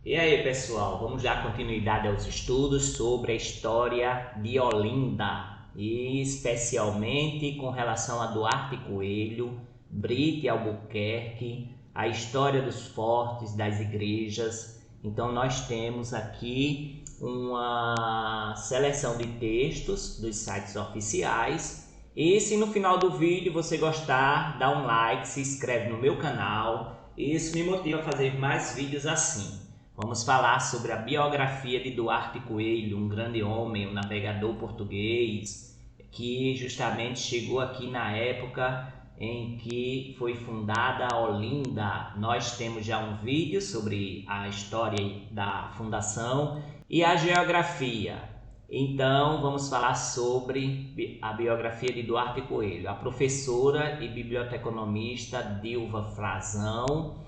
E aí, pessoal, vamos dar continuidade aos estudos sobre a história de Olinda, e especialmente com relação a Duarte Coelho, Brito e Albuquerque, a história dos fortes, das igrejas. Então nós temos aqui uma seleção de textos dos sites oficiais. E se no final do vídeo você gostar, dá um like, se inscreve no meu canal. Isso me motiva a fazer mais vídeos assim. Vamos falar sobre a biografia de Duarte Coelho, um grande homem, um navegador português, que justamente chegou aqui na época em que foi fundada a Olinda. Nós temos já um vídeo sobre a história da fundação e a geografia. Então vamos falar sobre a biografia de Duarte Coelho. A professora e biblioteconomista Dilva Frazão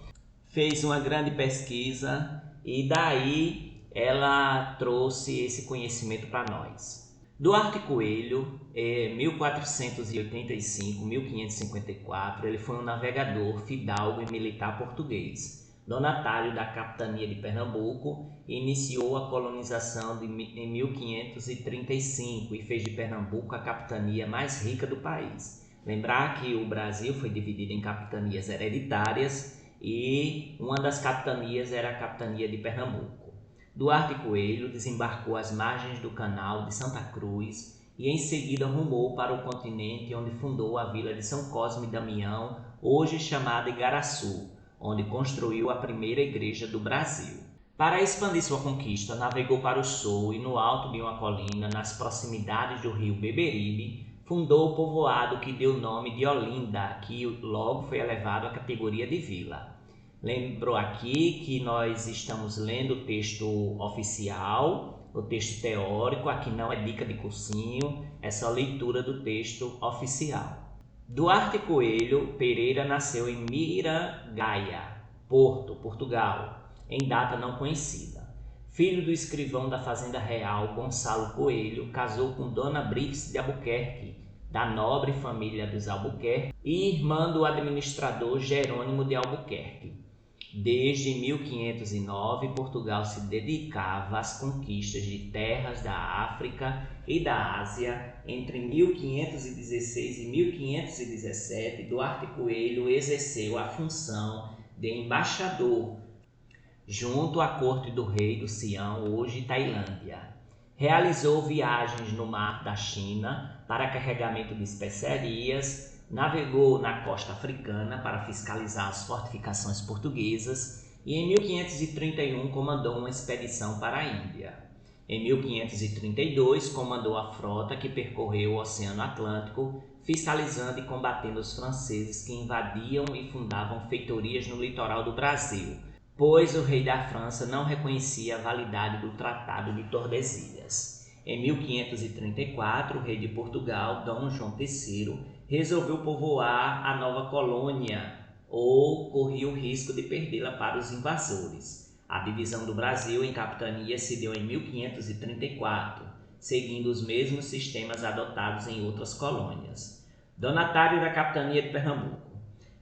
fez uma grande pesquisa e daí ela trouxe esse conhecimento para nós. Duarte Coelho, 1485-1554, ele foi um navegador, fidalgo e militar português, donatário da capitania de Pernambuco, e iniciou a colonização em 1535 e fez de Pernambuco a capitania mais rica do país. Lembrar que o Brasil foi dividido em capitanias hereditárias e uma das capitanias era a capitania de Pernambuco. Duarte Coelho desembarcou às margens do canal de Santa Cruz e em seguida rumou para o continente, onde fundou a vila de São Cosme e Damião, hoje chamada Igaraçu, onde construiu a primeira igreja do Brasil. Para expandir sua conquista, navegou para o sul e no alto de uma colina, nas proximidades do rio Beberibe, fundou o povoado que deu o nome de Olinda, que logo foi elevado à categoria de vila. Lembro aqui que nós estamos lendo o texto oficial, o texto teórico, aqui não é dica de cursinho, é só leitura do texto oficial. Duarte Coelho Pereira nasceu em Miragaia, Porto, Portugal, em data não conhecida. Filho do escrivão da Fazenda Real, Gonçalo Coelho, casou com Dona Brites de Albuquerque, da nobre família dos Albuquerque, e irmã do administrador Jerônimo de Albuquerque. Desde 1509, Portugal se dedicava às conquistas de terras da África e da Ásia. Entre 1516 e 1517, Duarte Coelho exerceu a função de embaixador junto à corte do rei do Sião, hoje Tailândia. Realizou viagens no mar da China para carregamento de especiarias, navegou na costa africana para fiscalizar as fortificações portuguesas e em 1531 comandou uma expedição para a Índia. Em 1532 comandou a frota que percorreu o Oceano Atlântico, fiscalizando e combatendo os franceses que invadiam e fundavam feitorias no litoral do Brasil, pois o rei da França não reconhecia a validade do Tratado de Tordesilhas. Em 1534, o rei de Portugal, Dom João III, resolveu povoar a nova colônia, ou corria o risco de perdê-la para os invasores. A divisão do Brasil em capitanias se deu em 1534, seguindo os mesmos sistemas adotados em outras colônias. Donatário da capitania de Pernambuco.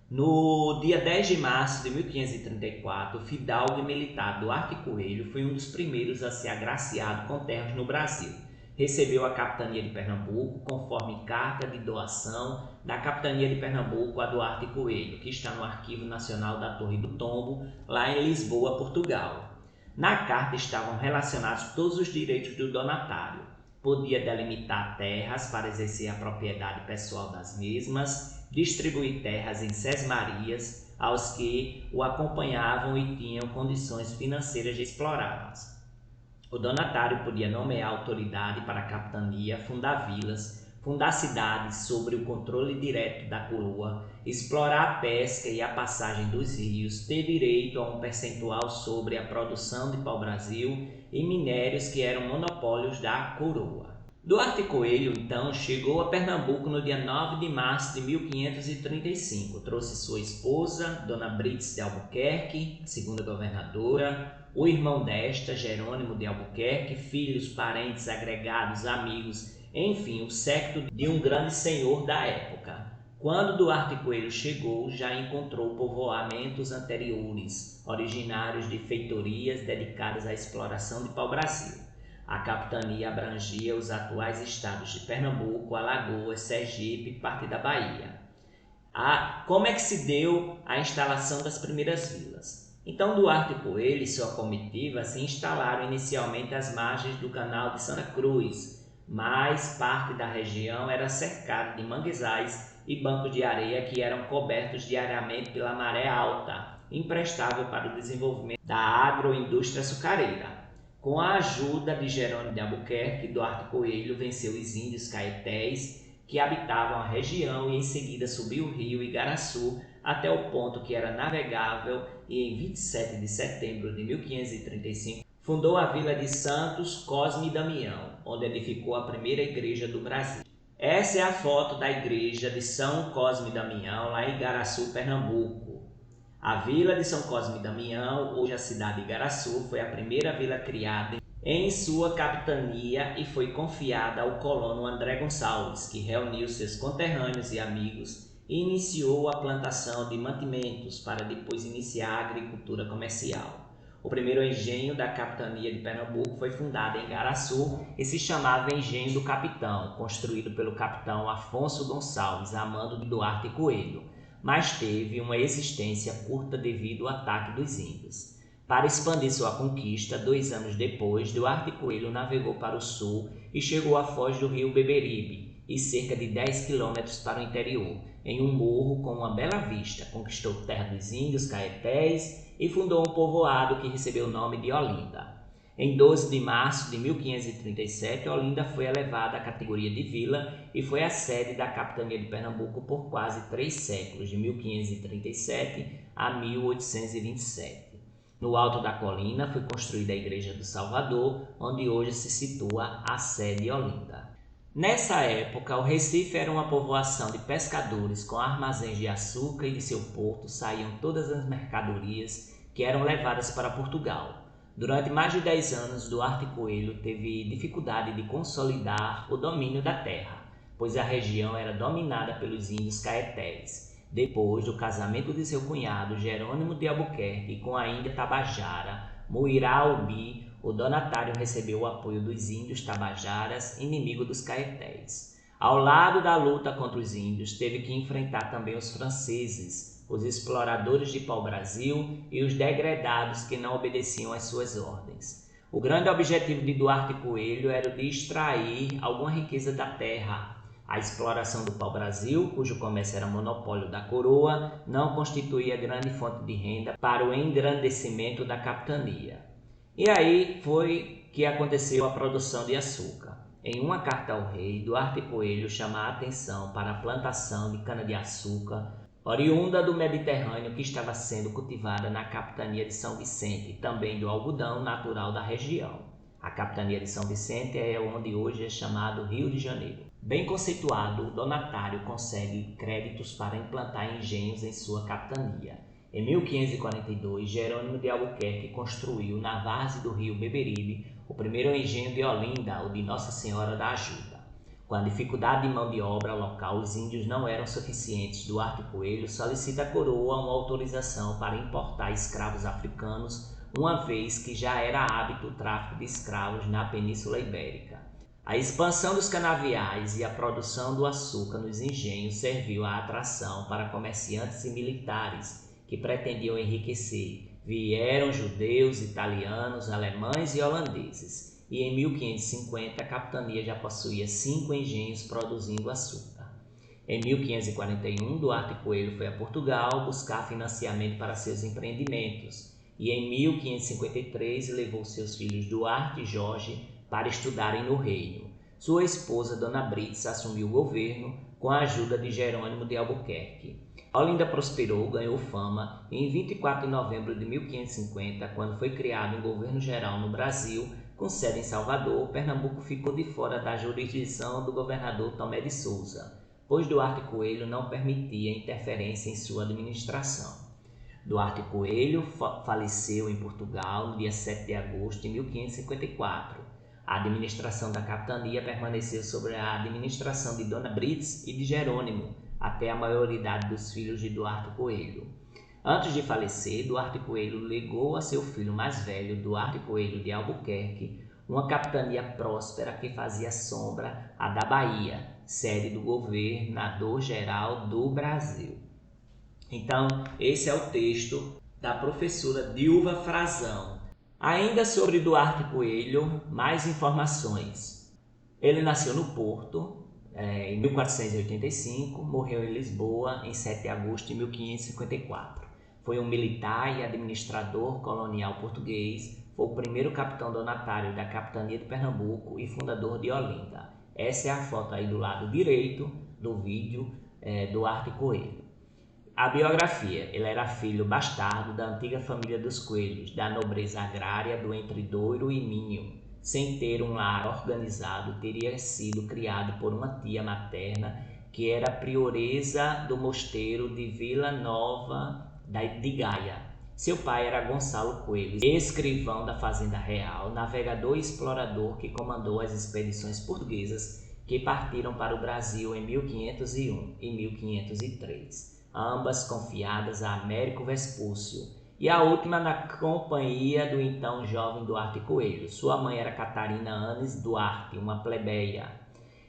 No dia 10 de março de 1534, o fidalgo e militar Duarte Coelho foi um dos primeiros a ser agraciado com terras no Brasil. Recebeu a capitania de Pernambuco conforme carta de doação da capitania de Pernambuco a Duarte Coelho, que está no Arquivo Nacional da Torre do Tombo, lá em Lisboa, Portugal. Na carta estavam relacionados todos os direitos do donatário. Podia delimitar terras para exercer a propriedade pessoal das mesmas, distribuir terras em sesmarias aos que o acompanhavam e tinham condições financeiras de explorá-las. O donatário podia nomear autoridade para a capitania, fundar vilas, fundar cidades sob o controle direto da coroa, explorar a pesca e a passagem dos rios, ter direito a um percentual sobre a produção de pau-brasil e minérios que eram monopólios da coroa. Duarte Coelho, então, chegou a Pernambuco no dia 9 de março de 1535. Trouxe sua esposa, Dona Brites de Albuquerque, segunda governadora, o irmão desta, Jerônimo de Albuquerque, filhos, parentes, agregados, amigos, enfim, o séquito de um grande senhor da época. Quando Duarte Coelho chegou, já encontrou povoamentos anteriores, originários de feitorias dedicadas à exploração de pau-brasil. A capitania abrangia os atuais estados de Pernambuco, Alagoas, Sergipe e parte da Bahia. Como é que se deu a instalação das primeiras vilas? Então, Duarte Coelho e sua comitiva se instalaram inicialmente às margens do canal de Santa Cruz, mas parte da região era cercada de manguezais e bancos de areia que eram cobertos diariamente pela maré alta, imprestável para o desenvolvimento da agroindústria açucareira. Com a ajuda de Jerônimo de Albuquerque, Duarte Coelho venceu os índios caetés que habitavam a região e em seguida subiu o rio Igaraçu até o ponto que era navegável e em 27 de setembro de 1535 fundou a vila de Santos Cosme e Damião, onde edificou a primeira igreja do Brasil. Essa é a foto da igreja de São Cosme e Damião, lá em Igaraçu, Pernambuco. A vila de São Cosme e Damião, hoje a cidade de Igaraçu, foi a primeira vila criada em sua capitania e foi confiada ao colono André Gonçalves, que reuniu seus conterrâneos e amigos e iniciou a plantação de mantimentos para depois iniciar a agricultura comercial. O primeiro engenho da capitania de Pernambuco foi fundado em Igaraçu e se chamava Engenho do Capitão, construído pelo capitão Afonso Gonçalves, a mando de Duarte Coelho, mas teve uma existência curta devido ao ataque dos índios. Para expandir sua conquista, 2 anos depois, Duarte Coelho navegou para o sul e chegou à foz do rio Beberibe e cerca de 10 quilômetros para o interior, em um morro com uma bela vista. Conquistou terra dos índios caetés e fundou um povoado que recebeu o nome de Olinda. Em 12 de março de 1537, Olinda foi elevada à categoria de vila e foi a sede da capitania de Pernambuco por quase 3 séculos, de 1537 a 1827. No alto da colina foi construída a Igreja do Salvador, onde hoje se situa a sede Olinda. Nessa época, o Recife era uma povoação de pescadores com armazéns de açúcar e de seu porto saíam todas as mercadorias que eram levadas para Portugal. Durante mais de 10 anos, Duarte Coelho teve dificuldade de consolidar o domínio da terra, pois a região era dominada pelos índios caetés. Depois do casamento de seu cunhado Jerônimo de Albuquerque com a índia Tabajara, Muirá-Ubi, o donatário recebeu o apoio dos índios tabajaras, inimigo dos caetés. Ao lado da luta contra os índios, teve que enfrentar também os franceses, os exploradores de pau-brasil e os degredados que não obedeciam às suas ordens. O grande objetivo de Duarte Coelho era o de extrair alguma riqueza da terra. A exploração do pau-brasil, cujo comércio era monopólio da coroa, não constituía grande fonte de renda para o engrandecimento da capitania. E aí foi que aconteceu a produção de açúcar. Em uma carta ao rei, Duarte Coelho chama a atenção para a plantação de cana-de-açúcar, oriunda do Mediterrâneo, que estava sendo cultivada na capitania de São Vicente, e também do algodão natural da região. A capitania de São Vicente é onde hoje é chamado Rio de Janeiro. Bem conceituado, o donatário consegue créditos para implantar engenhos em sua capitania. Em 1542, Jerônimo de Albuquerque construiu na várzea do rio Beberibe o primeiro engenho de Olinda, o de Nossa Senhora da Ajuda. Com a dificuldade de mão de obra local, os índios não eram suficientes. Duarte Coelho solicita à coroa uma autorização para importar escravos africanos, uma vez que já era hábito o tráfico de escravos na Península Ibérica. A expansão dos canaviais e a produção do açúcar nos engenhos serviu à atração para comerciantes e militares que pretendiam enriquecer. Vieram judeus, italianos, alemães e holandeses, e em 1550 a capitania já possuía 5 engenhos produzindo açúcar. Em 1541, Duarte Coelho foi a Portugal buscar financiamento para seus empreendimentos, e em 1553 levou seus filhos Duarte e Jorge para estudarem no reino. Sua esposa, Dona Brits, assumiu o governo com a ajuda de Jerônimo de Albuquerque. Olinda prosperou, ganhou fama e em 24 de novembro de 1550, quando foi criado um governo geral no Brasil, com sede em Salvador, Pernambuco ficou de fora da jurisdição do governador Tomé de Souza, pois Duarte Coelho não permitia interferência em sua administração. Duarte Coelho faleceu em Portugal no dia 7 de agosto de 1554. A administração da capitania permaneceu sob a administração de Dona Brits e de Jerônimo, até a maioridade dos filhos de Duarte Coelho. Antes de falecer, Duarte Coelho legou a seu filho mais velho, Duarte Coelho de Albuquerque, uma capitania próspera que fazia sombra à da Bahia, sede do governador-geral do Brasil. Então, esse é o texto da professora Dilva Frazão. Ainda sobre Duarte Coelho, mais informações. Ele nasceu no Porto, em 1485, morreu em Lisboa em 7 de agosto de 1554. Foi um militar e administrador colonial português, foi o primeiro capitão donatário da capitania de Pernambuco e fundador de Olinda. Essa é a foto aí do lado direito do vídeo, Duarte Coelho. A biografia: ele era filho bastardo da antiga família dos Coelhos, da nobreza agrária do Entre Douro e Minho. Sem ter um lar organizado, teria sido criado por uma tia materna que era prioresa do mosteiro de Vila Nova de Gaia. Seu pai era Gonçalo Coelho, escrivão da Fazenda Real, navegador e explorador que comandou as expedições portuguesas que partiram para o Brasil em 1501 e 1503. Ambas confiadas a Américo Vespúcio, e a última na companhia do então jovem Duarte Coelho. Sua mãe era Catarina Anes Duarte, uma plebeia.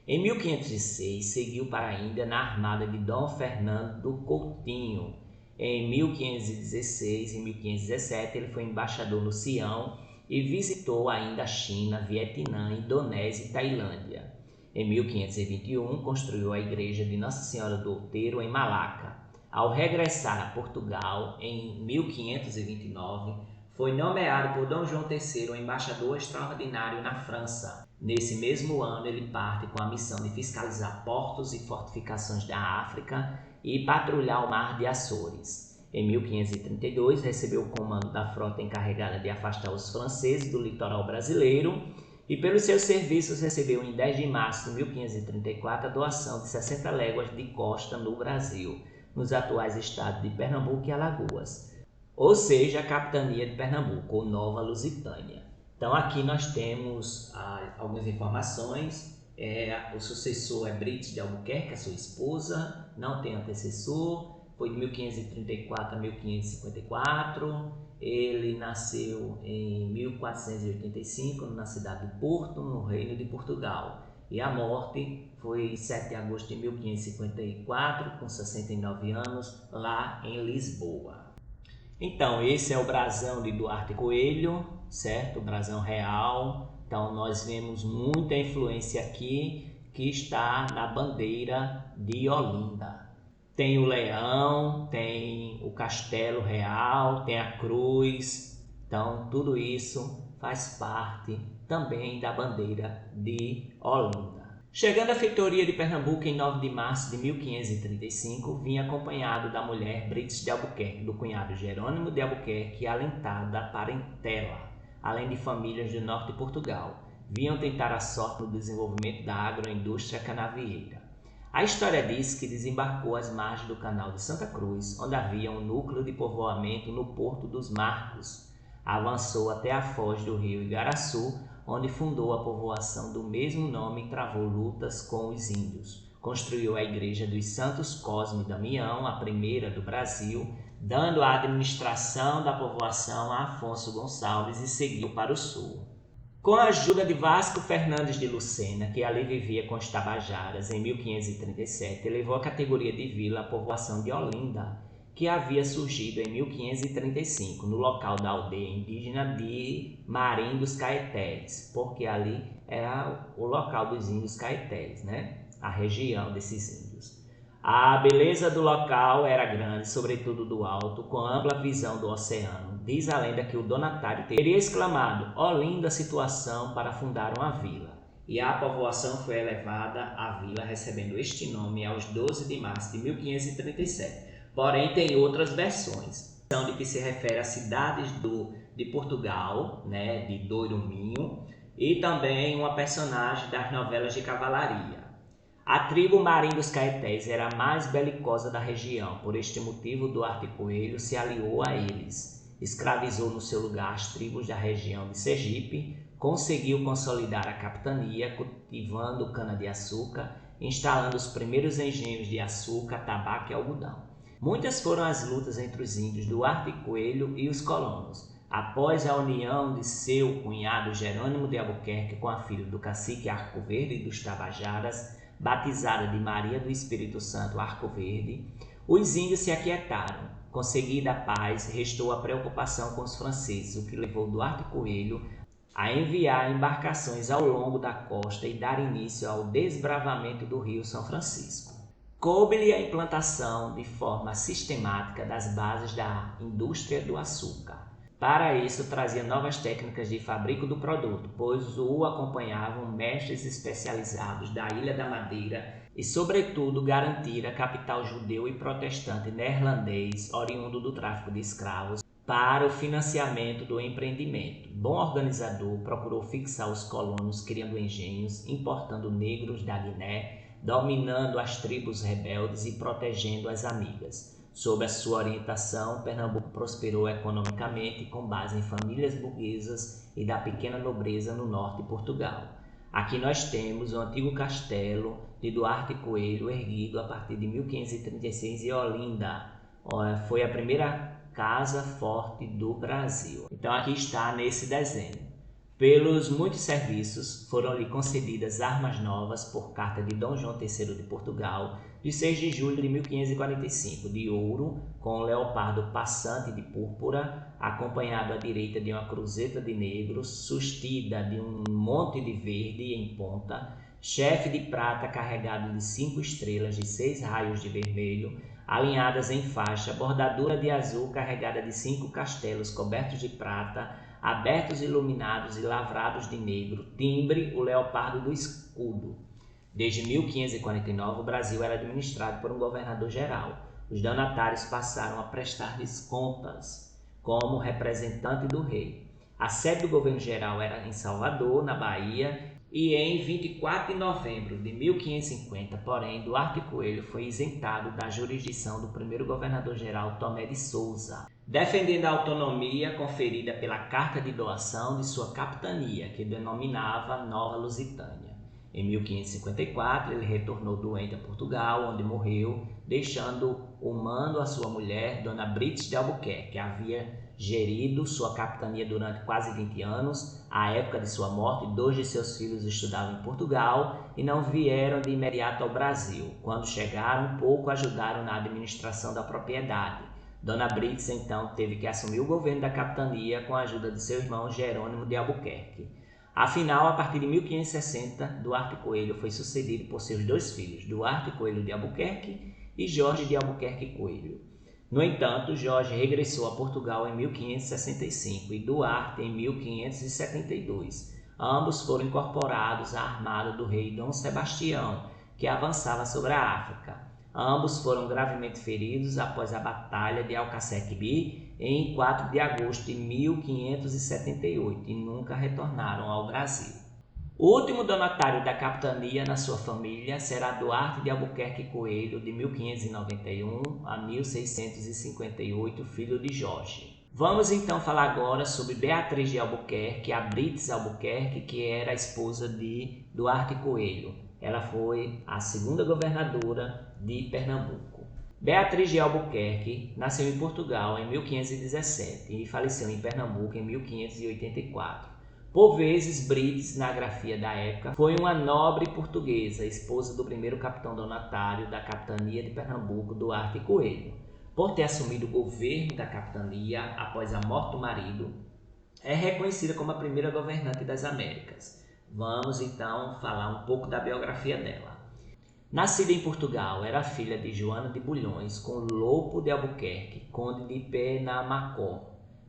Em 1506, seguiu para a Índia na armada de Dom Fernando do Coutinho. Em 1516 e 1517, ele foi embaixador no Sião e visitou ainda a China, Vietnã, Indonésia e Tailândia. Em 1521, construiu a igreja de Nossa Senhora do Outeiro em Malaca. Ao regressar a Portugal, em 1529, foi nomeado por Dom João III embaixador extraordinário na França. Nesse mesmo ano, ele parte com a missão de fiscalizar portos e fortificações da África e patrulhar o Mar de Açores. Em 1532, recebeu o comando da frota encarregada de afastar os franceses do litoral brasileiro e, pelos seus serviços, recebeu em 10 de março de 1534 a doação de 60 léguas de costa no Brasil, nos atuais estados de Pernambuco e Alagoas, ou seja, a capitania de Pernambuco, ou Nova Lusitânia. Então aqui nós temos algumas informações. O sucessor é Brites de Albuquerque, a sua esposa, não tem antecessor, foi de 1534 a 1554, ele nasceu em 1485 na cidade de Porto, no Reino de Portugal. E a morte foi em 7 de agosto de 1554, com 69 anos, lá em Lisboa. Então, esse é o brasão de Duarte Coelho, certo? O brasão real. Então, nós vemos muita influência aqui que está na bandeira de Olinda. Tem o leão, tem o castelo real, tem a cruz. Então, tudo isso faz parte também da bandeira de Olinda. Chegando à feitoria de Pernambuco em 9 de março de 1535, vinha acompanhado da mulher Brites de Albuquerque, do cunhado Jerônimo de Albuquerque e alentada parentela, além de famílias do norte de Portugal. Vinham tentar a sorte no desenvolvimento da agroindústria canavieira. A história diz que desembarcou às margens do canal de Santa Cruz, onde havia um núcleo de povoamento no Porto dos Marcos. Avançou até a foz do rio Igaraçu, onde fundou a povoação do mesmo nome e travou lutas com os índios. Construiu a igreja dos Santos Cosme e Damião, a primeira do Brasil, dando a administração da povoação a Afonso Gonçalves e seguiu para o sul. Com a ajuda de Vasco Fernandes de Lucena, que ali vivia com os Tabajaras, em 1537, elevou a categoria de vila à povoação de Olinda, que havia surgido em 1535, no local da aldeia indígena de Marim dos Caetés, porque ali era o local dos índios caetés, né? A região desses índios. A beleza do local era grande, sobretudo do alto, com ampla visão do oceano. Diz a lenda que o donatário teria exclamado: "Ó linda situação para fundar uma vila", e a povoação foi elevada à vila, recebendo este nome aos 12 de março de 1537. Porém, tem outras versões, de que se refere a cidades de Portugal, né, de Douro Minho, e também uma personagem das novelas de cavalaria. A tribo Marim dos Caetés era a mais belicosa da região, por este motivo Duarte Coelho se aliou a eles. Escravizou no seu lugar as tribos da região de Sergipe, conseguiu consolidar a capitania, cultivando cana-de-açúcar instalando os primeiros engenhos de açúcar, tabaco e algodão. Muitas foram as lutas entre os índios Duarte Coelho e os colonos. Após a união de seu cunhado Jerônimo de Albuquerque com a filha do cacique Arco Verde e dos Tabajaras, batizada de Maria do Espírito Santo Arco Verde, os índios se aquietaram. Conseguida a paz, restou a preocupação com os franceses, o que levou Duarte Coelho a enviar embarcações ao longo da costa e dar início ao desbravamento do Rio São Francisco. Coube-lhe a implantação de forma sistemática das bases da indústria do açúcar. Para isso, trazia novas técnicas de fabrico do produto, pois o acompanhavam mestres especializados da Ilha da Madeira e, sobretudo, garantir capital judeu e protestante neerlandês, oriundo do tráfico de escravos, para o financiamento do empreendimento. Bom organizador, procurou fixar os colonos criando engenhos, importando negros da Guiné, dominando as tribos rebeldes e protegendo as amigas. Sob a sua orientação, Pernambuco prosperou economicamente com base em famílias burguesas e da pequena nobreza no norte de Portugal. Aqui nós temos o antigo castelo de Duarte Coelho, erguido a partir de 1536 em Olinda. Foi a primeira casa forte do Brasil. Então aqui está nesse desenho. Pelos muitos serviços, foram-lhe concedidas armas novas por carta de Dom João III de Portugal, de 6 de julho de 1545, de ouro, com um leopardo passante de púrpura, acompanhado à direita de uma cruzeta de negros, sustida de um monte de verde em ponta, chefe de prata carregado de 5 estrelas de 6 raios de vermelho, alinhadas em faixa, bordadura de azul carregada de 5 castelos cobertos de prata, abertos, iluminados e lavrados de negro, timbre, o leopardo do escudo. Desde 1549, o Brasil era administrado por um governador-geral. Os donatários passaram a prestar-lhes contas como representante do rei. A sede do governo-geral era em Salvador, na Bahia, e em 24 de novembro de 1550, porém, Duarte Coelho foi isentado da jurisdição do primeiro governador-geral Tomé de Souza, defendendo a autonomia conferida pela carta de doação de sua capitania, que denominava Nova Lusitânia. Em 1554, ele retornou doente a Portugal, onde morreu, deixando o mando à sua mulher, Dona Brites de Albuquerque, que havia gerido sua capitania durante quase 20 anos. À época de sua morte, 2 de seus filhos estudavam em Portugal e não vieram de imediato ao Brasil. Quando chegaram, pouco ajudaram na administração da propriedade. Dona Brites, então, teve que assumir o governo da capitania com a ajuda de seu irmão Jerônimo de Albuquerque. Afinal, a partir de 1560, Duarte Coelho foi sucedido por seus 2 filhos, Duarte Coelho de Albuquerque e Jorge de Albuquerque Coelho. No entanto, Jorge regressou a Portugal em 1565 e Duarte em 1572. Ambos foram incorporados à armada do rei Dom Sebastião, que avançava sobre a África. Ambos foram gravemente feridos após a Batalha de Alcacer-Quibir em 4 de agosto de 1578 e nunca retornaram ao Brasil. O último donatário da capitania na sua família será Duarte de Albuquerque Coelho, de 1591 a 1658, filho de Jorge. Vamos então falar agora sobre Beatriz de Albuquerque, a Brites Albuquerque, que era a esposa de Duarte Coelho. Ela foi a segunda governadora de Pernambuco. Beatriz de Albuquerque nasceu em Portugal em 1517 e faleceu em Pernambuco em 1584. Por vezes, Brites, na grafia da época, foi uma nobre portuguesa, esposa do primeiro capitão donatário da capitania de Pernambuco, Duarte Coelho. Por ter assumido o governo da capitania após a morte do marido, é reconhecida como a primeira governante das Américas. Vamos então falar um pouco da biografia dela. Nascida em Portugal, era filha de Joana de Bulhões com Lopo de Albuquerque, conde de Penamacor.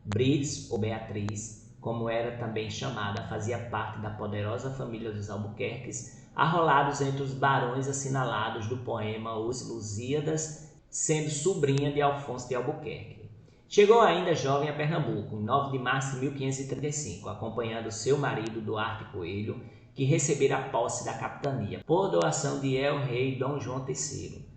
Brites, ou Beatriz, como era também chamada, fazia parte da poderosa família dos Albuquerques, arrolados entre os barões assinalados do poema Os Lusíadas, sendo sobrinha de Alfonso de Albuquerque. Chegou ainda jovem a Pernambuco, em 9 de março de 1535, acompanhando seu marido Duarte Coelho, que recebera a posse da capitania, por doação de el-rei Dom João III.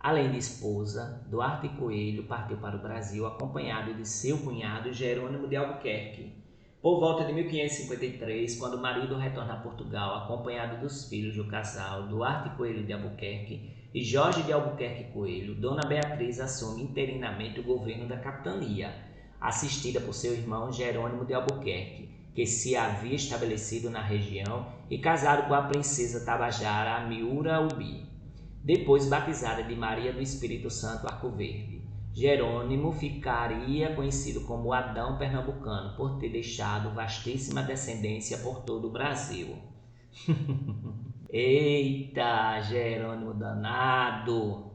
Além de esposa, Duarte Coelho partiu para o Brasil acompanhado de seu cunhado Jerônimo de Albuquerque. Por volta de 1553, quando o marido retorna a Portugal, acompanhado dos filhos do casal, Duarte Coelho de Albuquerque e Jorge de Albuquerque Coelho, Dona Beatriz assume interinamente o governo da capitania, assistida por seu irmão Jerônimo de Albuquerque, que se havia estabelecido na região e casado com a princesa tabajara Amiura Ubi, depois batizada de Maria do Espírito Santo Arco Verde. Jerônimo ficaria conhecido como Adão Pernambucano por ter deixado vastíssima descendência por todo o Brasil. Eita, Jerônimo danado!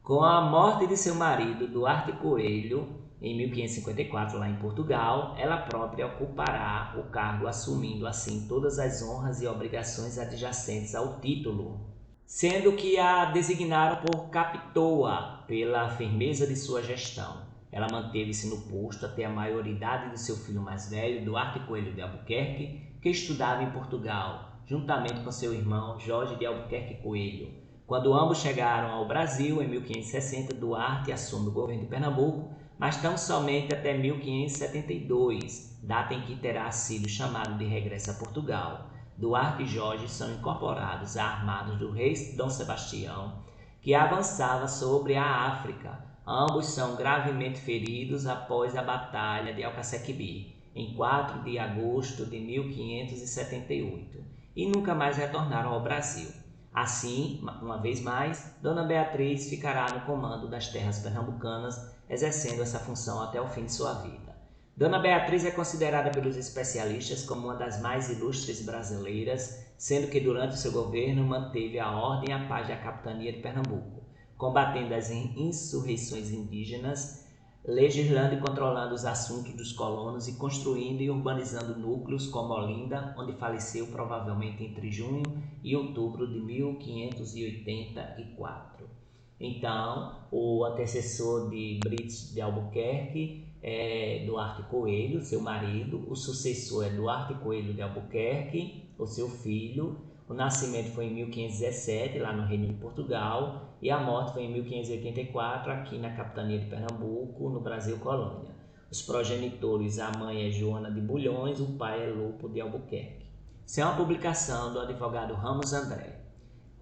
Com a morte de seu marido, Duarte Coelho, em 1554, lá em Portugal, ela própria ocupará o cargo, assumindo assim todas as honras e obrigações adjacentes ao título, sendo que a designaram por capitoa pela firmeza de sua gestão. Ela manteve-se no posto até a maioridade de seu filho mais velho, Duarte Coelho de Albuquerque, que estudava em Portugal, juntamente com seu irmão Jorge de Albuquerque Coelho. Quando ambos chegaram ao Brasil, em 1560, Duarte assume o governo de Pernambuco, mas tão somente até 1572, data em que terá sido chamado de regresso a Portugal. Duarte e Jorge são incorporados a armados do rei Dom Sebastião, que avançava sobre a África. Ambos são gravemente feridos após a Batalha de Alcacequibir, em 4 de agosto de 1578, e nunca mais retornaram ao Brasil. Assim, uma vez mais, Dona Beatriz ficará no comando das terras pernambucanas, exercendo essa função até o fim de sua vida. Dona Beatriz é considerada pelos especialistas como uma das mais ilustres brasileiras, sendo que durante seu governo manteve a ordem e a paz da capitania de Pernambuco, combatendo as insurreições indígenas, legislando e controlando os assuntos dos colonos e construindo e urbanizando núcleos como Olinda, onde faleceu provavelmente entre junho e outubro de 1584. Então, o antecessor de Brits de Albuquerque é Duarte Coelho, seu marido. O sucessor é Duarte Coelho de Albuquerque, o seu filho. O nascimento foi em 1517, lá no Reino de Portugal, e a morte foi em 1584, aqui na capitania de Pernambuco, no Brasil Colônia. Os progenitores, a mãe é Joana de Bulhões, o pai é Lopo de Albuquerque. Isso é uma publicação do advogado Ramos André.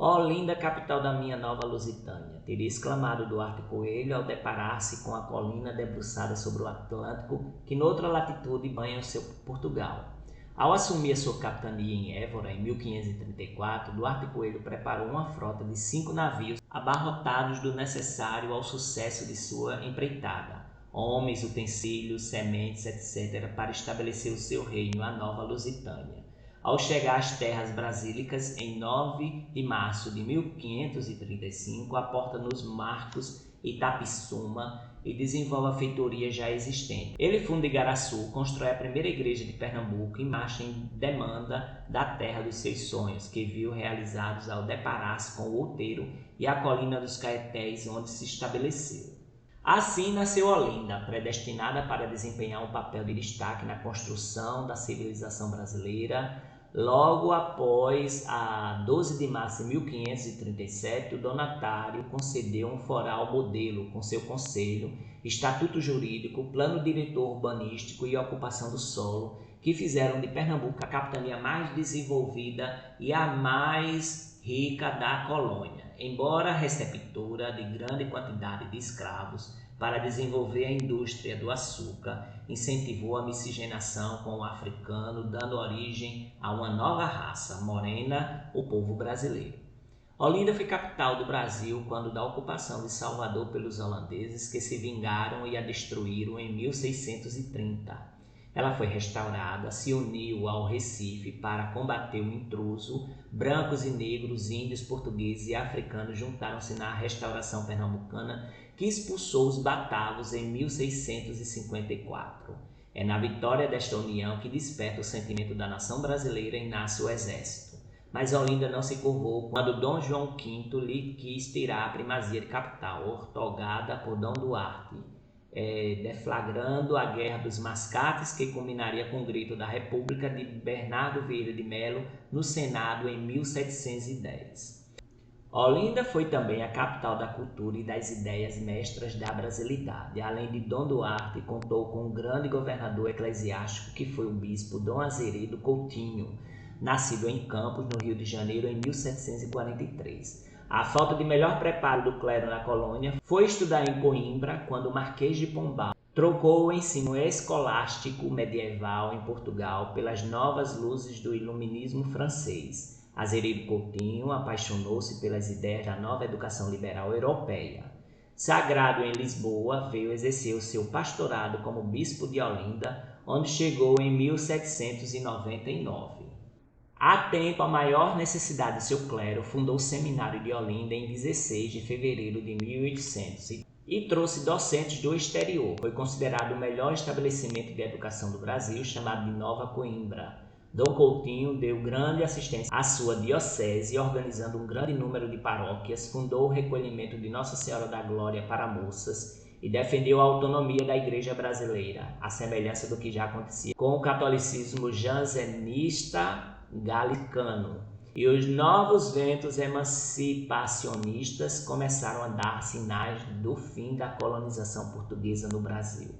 Ó linda capital da minha nova Lusitânia, teria exclamado Duarte Coelho ao deparar-se com a colina debruçada sobre o Atlântico, que noutra latitude banha o seu Portugal. Ao assumir a sua capitania em Évora, em 1534, Duarte Coelho preparou uma frota de 5 navios abarrotados do necessário ao sucesso de sua empreitada, homens, utensílios, sementes, etc., para estabelecer o seu reino, a nova Lusitânia. Ao chegar às terras brasílicas, em 9 de março de 1535, aporta nos Marcos Itapissuma e desenvolve a feitoria já existente. Ele funda Igaraçu, constrói a primeira igreja de Pernambuco e marcha em demanda da terra dos seus sonhos, que viu realizados ao deparar-se com o Outeiro e a colina dos Caetés, onde se estabeleceu. Assim nasceu Olinda, predestinada para desempenhar um papel de destaque na construção da civilização brasileira. Logo após a 12 de março de 1537, o donatário concedeu um foral modelo com seu conselho, estatuto jurídico, plano diretor urbanístico e ocupação do solo, que fizeram de Pernambuco a capitania mais desenvolvida e a mais rica da colônia. Embora receptora de grande quantidade de escravos, para desenvolver a indústria do açúcar, incentivou a miscigenação com o africano, dando origem a uma nova raça, morena, o povo brasileiro. Olinda foi capital do Brasil quando da ocupação de Salvador pelos holandeses, que se vingaram e a destruíram em 1630. Ela foi restaurada, se uniu ao Recife para combater o intruso. Brancos e negros, índios, portugueses e africanos juntaram-se na restauração pernambucana, que expulsou os batavos em 1654. É na vitória desta união que desperta o sentimento da nação brasileira e nasce o exército. Mas Olinda não se curvou quando Dom João V lhe quis tirar a primazia de capital, ortogada por Dom Duarte, deflagrando a Guerra dos Mascates, que culminaria com o grito da República de Bernardo Vieira de Melo no Senado em 1710. Olinda foi também a capital da cultura e das ideias mestras da brasilidade. Além de Dom Duarte, contou com um grande governador eclesiástico que foi o bispo Dom Azeredo Coutinho, nascido em Campos, no Rio de Janeiro, em 1743. A falta de melhor preparo do clero na colônia foi estudar em Coimbra quando o Marquês de Pombal trocou o ensino escolástico medieval em Portugal pelas novas luzes do iluminismo francês. Azeredo Coutinho apaixonou-se pelas ideias da nova educação liberal europeia. Sagrado em Lisboa, veio exercer o seu pastorado como bispo de Olinda, onde chegou em 1799. Atento à maior necessidade do seu clero, fundou o Seminário de Olinda em 16 de fevereiro de 1800 e trouxe docentes do exterior. Foi considerado o melhor estabelecimento de educação do Brasil, chamado de Nova Coimbra. Dom Coutinho deu grande assistência à sua diocese, organizando um grande número de paróquias, fundou o recolhimento de Nossa Senhora da Glória para moças e defendeu a autonomia da Igreja brasileira, à semelhança do que já acontecia com o catolicismo jansenista galicano. E os novos ventos emancipacionistas começaram a dar sinais do fim da colonização portuguesa no Brasil.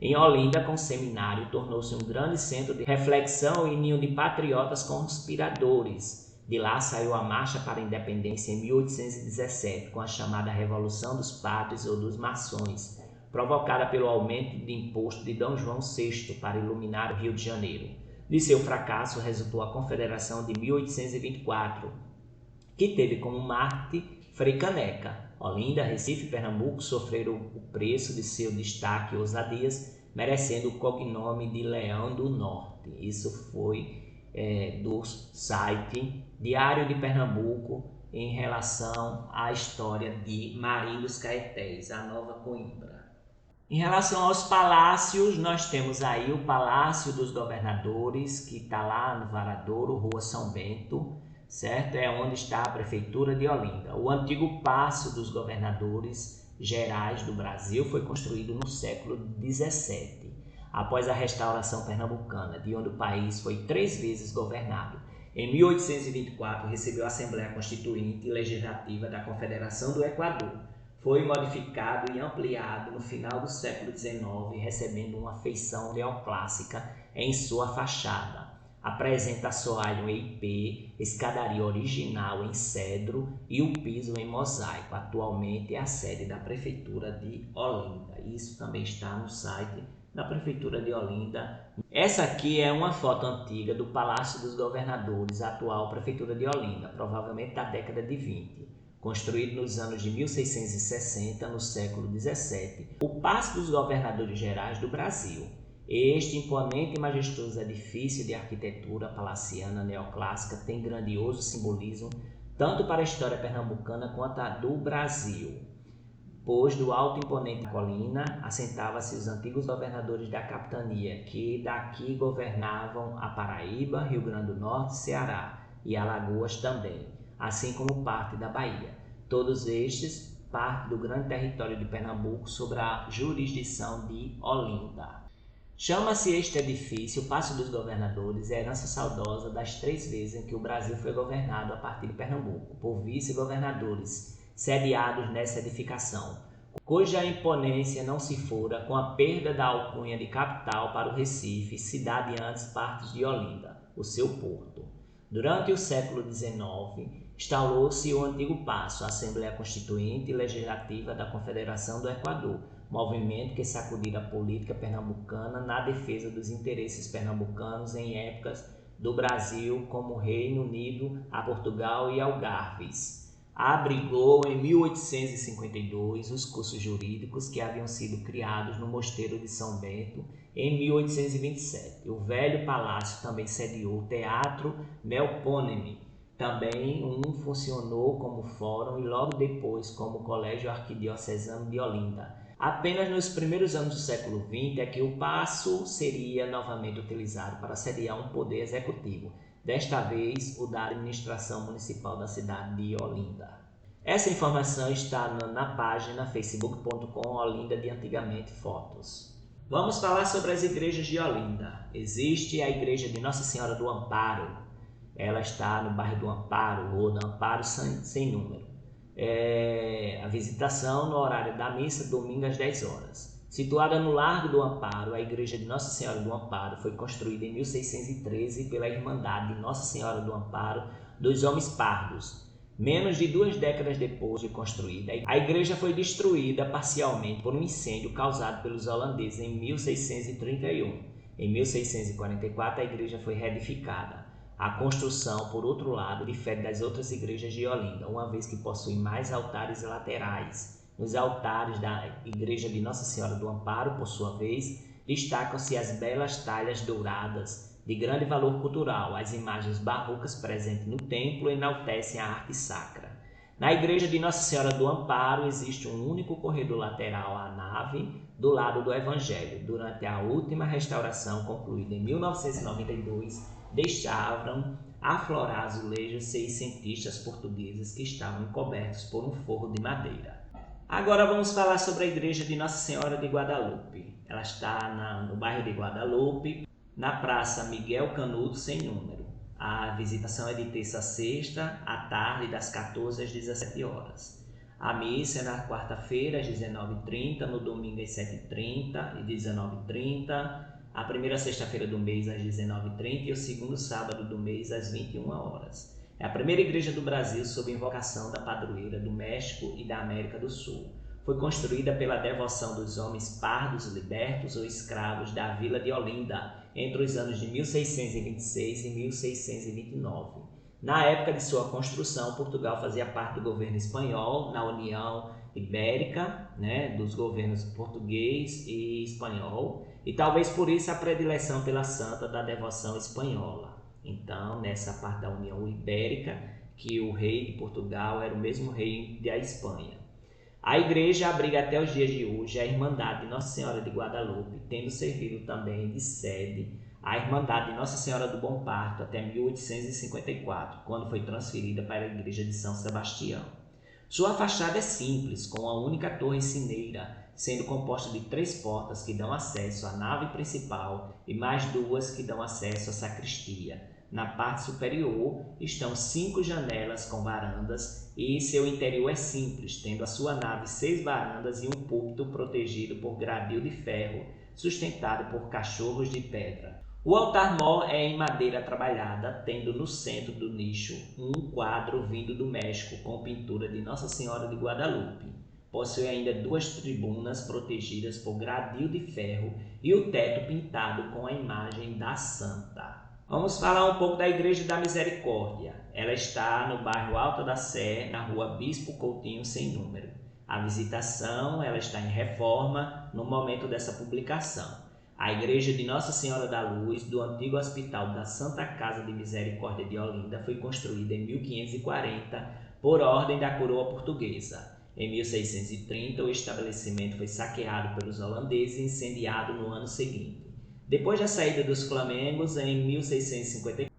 Em Olinda, com o seminário, tornou-se um grande centro de reflexão e ninho de patriotas conspiradores. De lá saiu a Marcha para a Independência em 1817, com a chamada Revolução dos Padres ou dos Maçons, provocada pelo aumento de imposto de D. João VI para iluminar o Rio de Janeiro. De seu fracasso resultou a Confederação de 1824, que teve como mártir Frei Caneca. Olinda, Recife e Pernambuco sofreram o preço de seu destaque e ousadias, merecendo o cognome de Leão do Norte. Isso foi do site Diário de Pernambuco em relação à história de Marim dos Caetés, a Nova Coimbra. Em relação aos palácios, nós temos aí o Palácio dos Governadores, que está lá no Varadouro, Rua São Bento, certo? É onde está a Prefeitura de Olinda. O antigo Paço dos Governadores Gerais do Brasil foi construído no século XVII, após a restauração pernambucana, de onde o país foi 3 vezes governado. Em 1824, recebeu a Assembleia Constituinte e Legislativa da Confederação do Equador. Foi modificado e ampliado no final do século XIX, recebendo uma feição neoclássica em sua fachada. Apresenta assoalho em IP, escadaria original em cedro e o piso em mosaico. Atualmente é a sede da Prefeitura de Olinda. Isso também está no site da Prefeitura de Olinda. Essa aqui é uma foto antiga do Palácio dos Governadores, atual Prefeitura de Olinda, provavelmente da década de 20. Construído nos anos de 1660, no século XVII, o Paço dos Governadores Gerais do Brasil. Este imponente e majestoso edifício de arquitetura palaciana neoclássica tem grandioso simbolismo tanto para a história pernambucana quanto a do Brasil, pois do alto imponente colina assentava-se os antigos governadores da capitania, que daqui governavam a Paraíba, Rio Grande do Norte, Ceará e Alagoas também, assim como parte da Bahia. Todos estes parte do grande território de Pernambuco sob a jurisdição de Olinda. Chama-se este edifício Paço dos Governadores, herança saudosa das 3 vezes em que o Brasil foi governado a partir de Pernambuco, por vice-governadores sediados nessa edificação, cuja imponência não se fora com a perda da alcunha de capital para o Recife, cidade antes parte de Olinda, o seu porto. Durante o século XIX, instalou-se o antigo Paço, a Assembleia Constituinte e Legislativa da Confederação do Equador, movimento que sacudira a política pernambucana na defesa dos interesses pernambucanos em épocas do Brasil como Reino Unido, a Portugal e Algarves. Abrigou em 1852 os cursos jurídicos que haviam sido criados no Mosteiro de São Bento em 1827. O velho palácio também sediou o Teatro Melpomene. Também funcionou como fórum e logo depois como Colégio Arquidiocesano de Olinda. Apenas nos primeiros anos do século XX é que o Paço seria novamente utilizado para sediar um poder executivo, desta vez o da administração municipal da cidade de Olinda. Essa informação está na página facebook.com Olinda de Antigamente Fotos. Vamos falar sobre as igrejas de Olinda. Existe a igreja de Nossa Senhora do Amparo. Ela está no bairro do Amparo, ou do Amparo sem número. a visitação no horário da missa, domingo às 10 horas. Situada no Largo do Amparo, a Igreja de Nossa Senhora do Amparo foi construída em 1613 pela Irmandade de Nossa Senhora do Amparo dos Homens Pardos. Menos de 2 décadas depois de construída, a igreja foi destruída parcialmente por um incêndio causado pelos holandeses em 1631. Em 1644, a igreja foi reedificada. A construção, por outro lado, difere das outras igrejas de Olinda, uma vez que possui mais altares laterais. Nos altares da Igreja de Nossa Senhora do Amparo, por sua vez, destacam-se as belas talhas douradas, de grande valor cultural. As imagens barrocas presentes no templo enaltecem a arte sacra. Na Igreja de Nossa Senhora do Amparo existe um único corredor lateral à nave, do lado do Evangelho. Durante a última restauração, concluída em 1992, deixaram aflorar azulejos seiscentistas portugueses que estavam encobertos por um forro de madeira. Agora vamos falar sobre a Igreja de Nossa Senhora de Guadalupe. Ela está no bairro de Guadalupe, na Praça Miguel Canuto, sem número. A visitação é de terça a sexta, à tarde, das 14 às 17 horas. A missa é na quarta-feira, às 19h30, no domingo, às 7h30 e 19h30, a primeira sexta-feira do mês, às 19h30 e o segundo sábado do mês, às 21 horas. É a primeira igreja do Brasil sob invocação da padroeira do México e da América do Sul. Foi construída pela devoção dos homens pardos libertos ou escravos da vila de Olinda, entre os anos de 1626 e 1629. Na época de sua construção, Portugal fazia parte do governo espanhol na União Ibérica, dos governos português e espanhol, e talvez por isso a predileção pela santa da devoção espanhola. Então, nessa parte da União Ibérica, que o rei de Portugal era o mesmo rei da Espanha. A igreja abriga até os dias de hoje a Irmandade de Nossa Senhora de Guadalupe, tendo servido também de sede a Irmandade de Nossa Senhora do Bom Parto até 1854, quando foi transferida para a igreja de São Sebastião. Sua fachada é simples, com uma única torre sineira, sendo composta de 3 portas que dão acesso à nave principal e mais 2 que dão acesso à sacristia. Na parte superior estão 5 janelas com varandas e seu interior é simples, tendo a sua nave 6 varandas e um púlpito protegido por gradil de ferro, sustentado por cachorros de pedra. O altar-mor é em madeira trabalhada, tendo no centro do nicho um quadro vindo do México com pintura de Nossa Senhora de Guadalupe. Possui ainda 2 tribunas protegidas por gradil de ferro e o teto pintado com a imagem da Santa. Vamos falar um pouco da Igreja da Misericórdia. Ela está no bairro Alta da Sé, na rua Bispo Coutinho, sem número. A visitação ela está em reforma no momento dessa publicação. A Igreja de Nossa Senhora da Luz, do antigo Hospital da Santa Casa de Misericórdia de Olinda, foi construída em 1540 por ordem da coroa portuguesa. Em 1630, o estabelecimento foi saqueado pelos holandeses e incendiado no ano seguinte. Depois da saída dos flamengos, em 1654,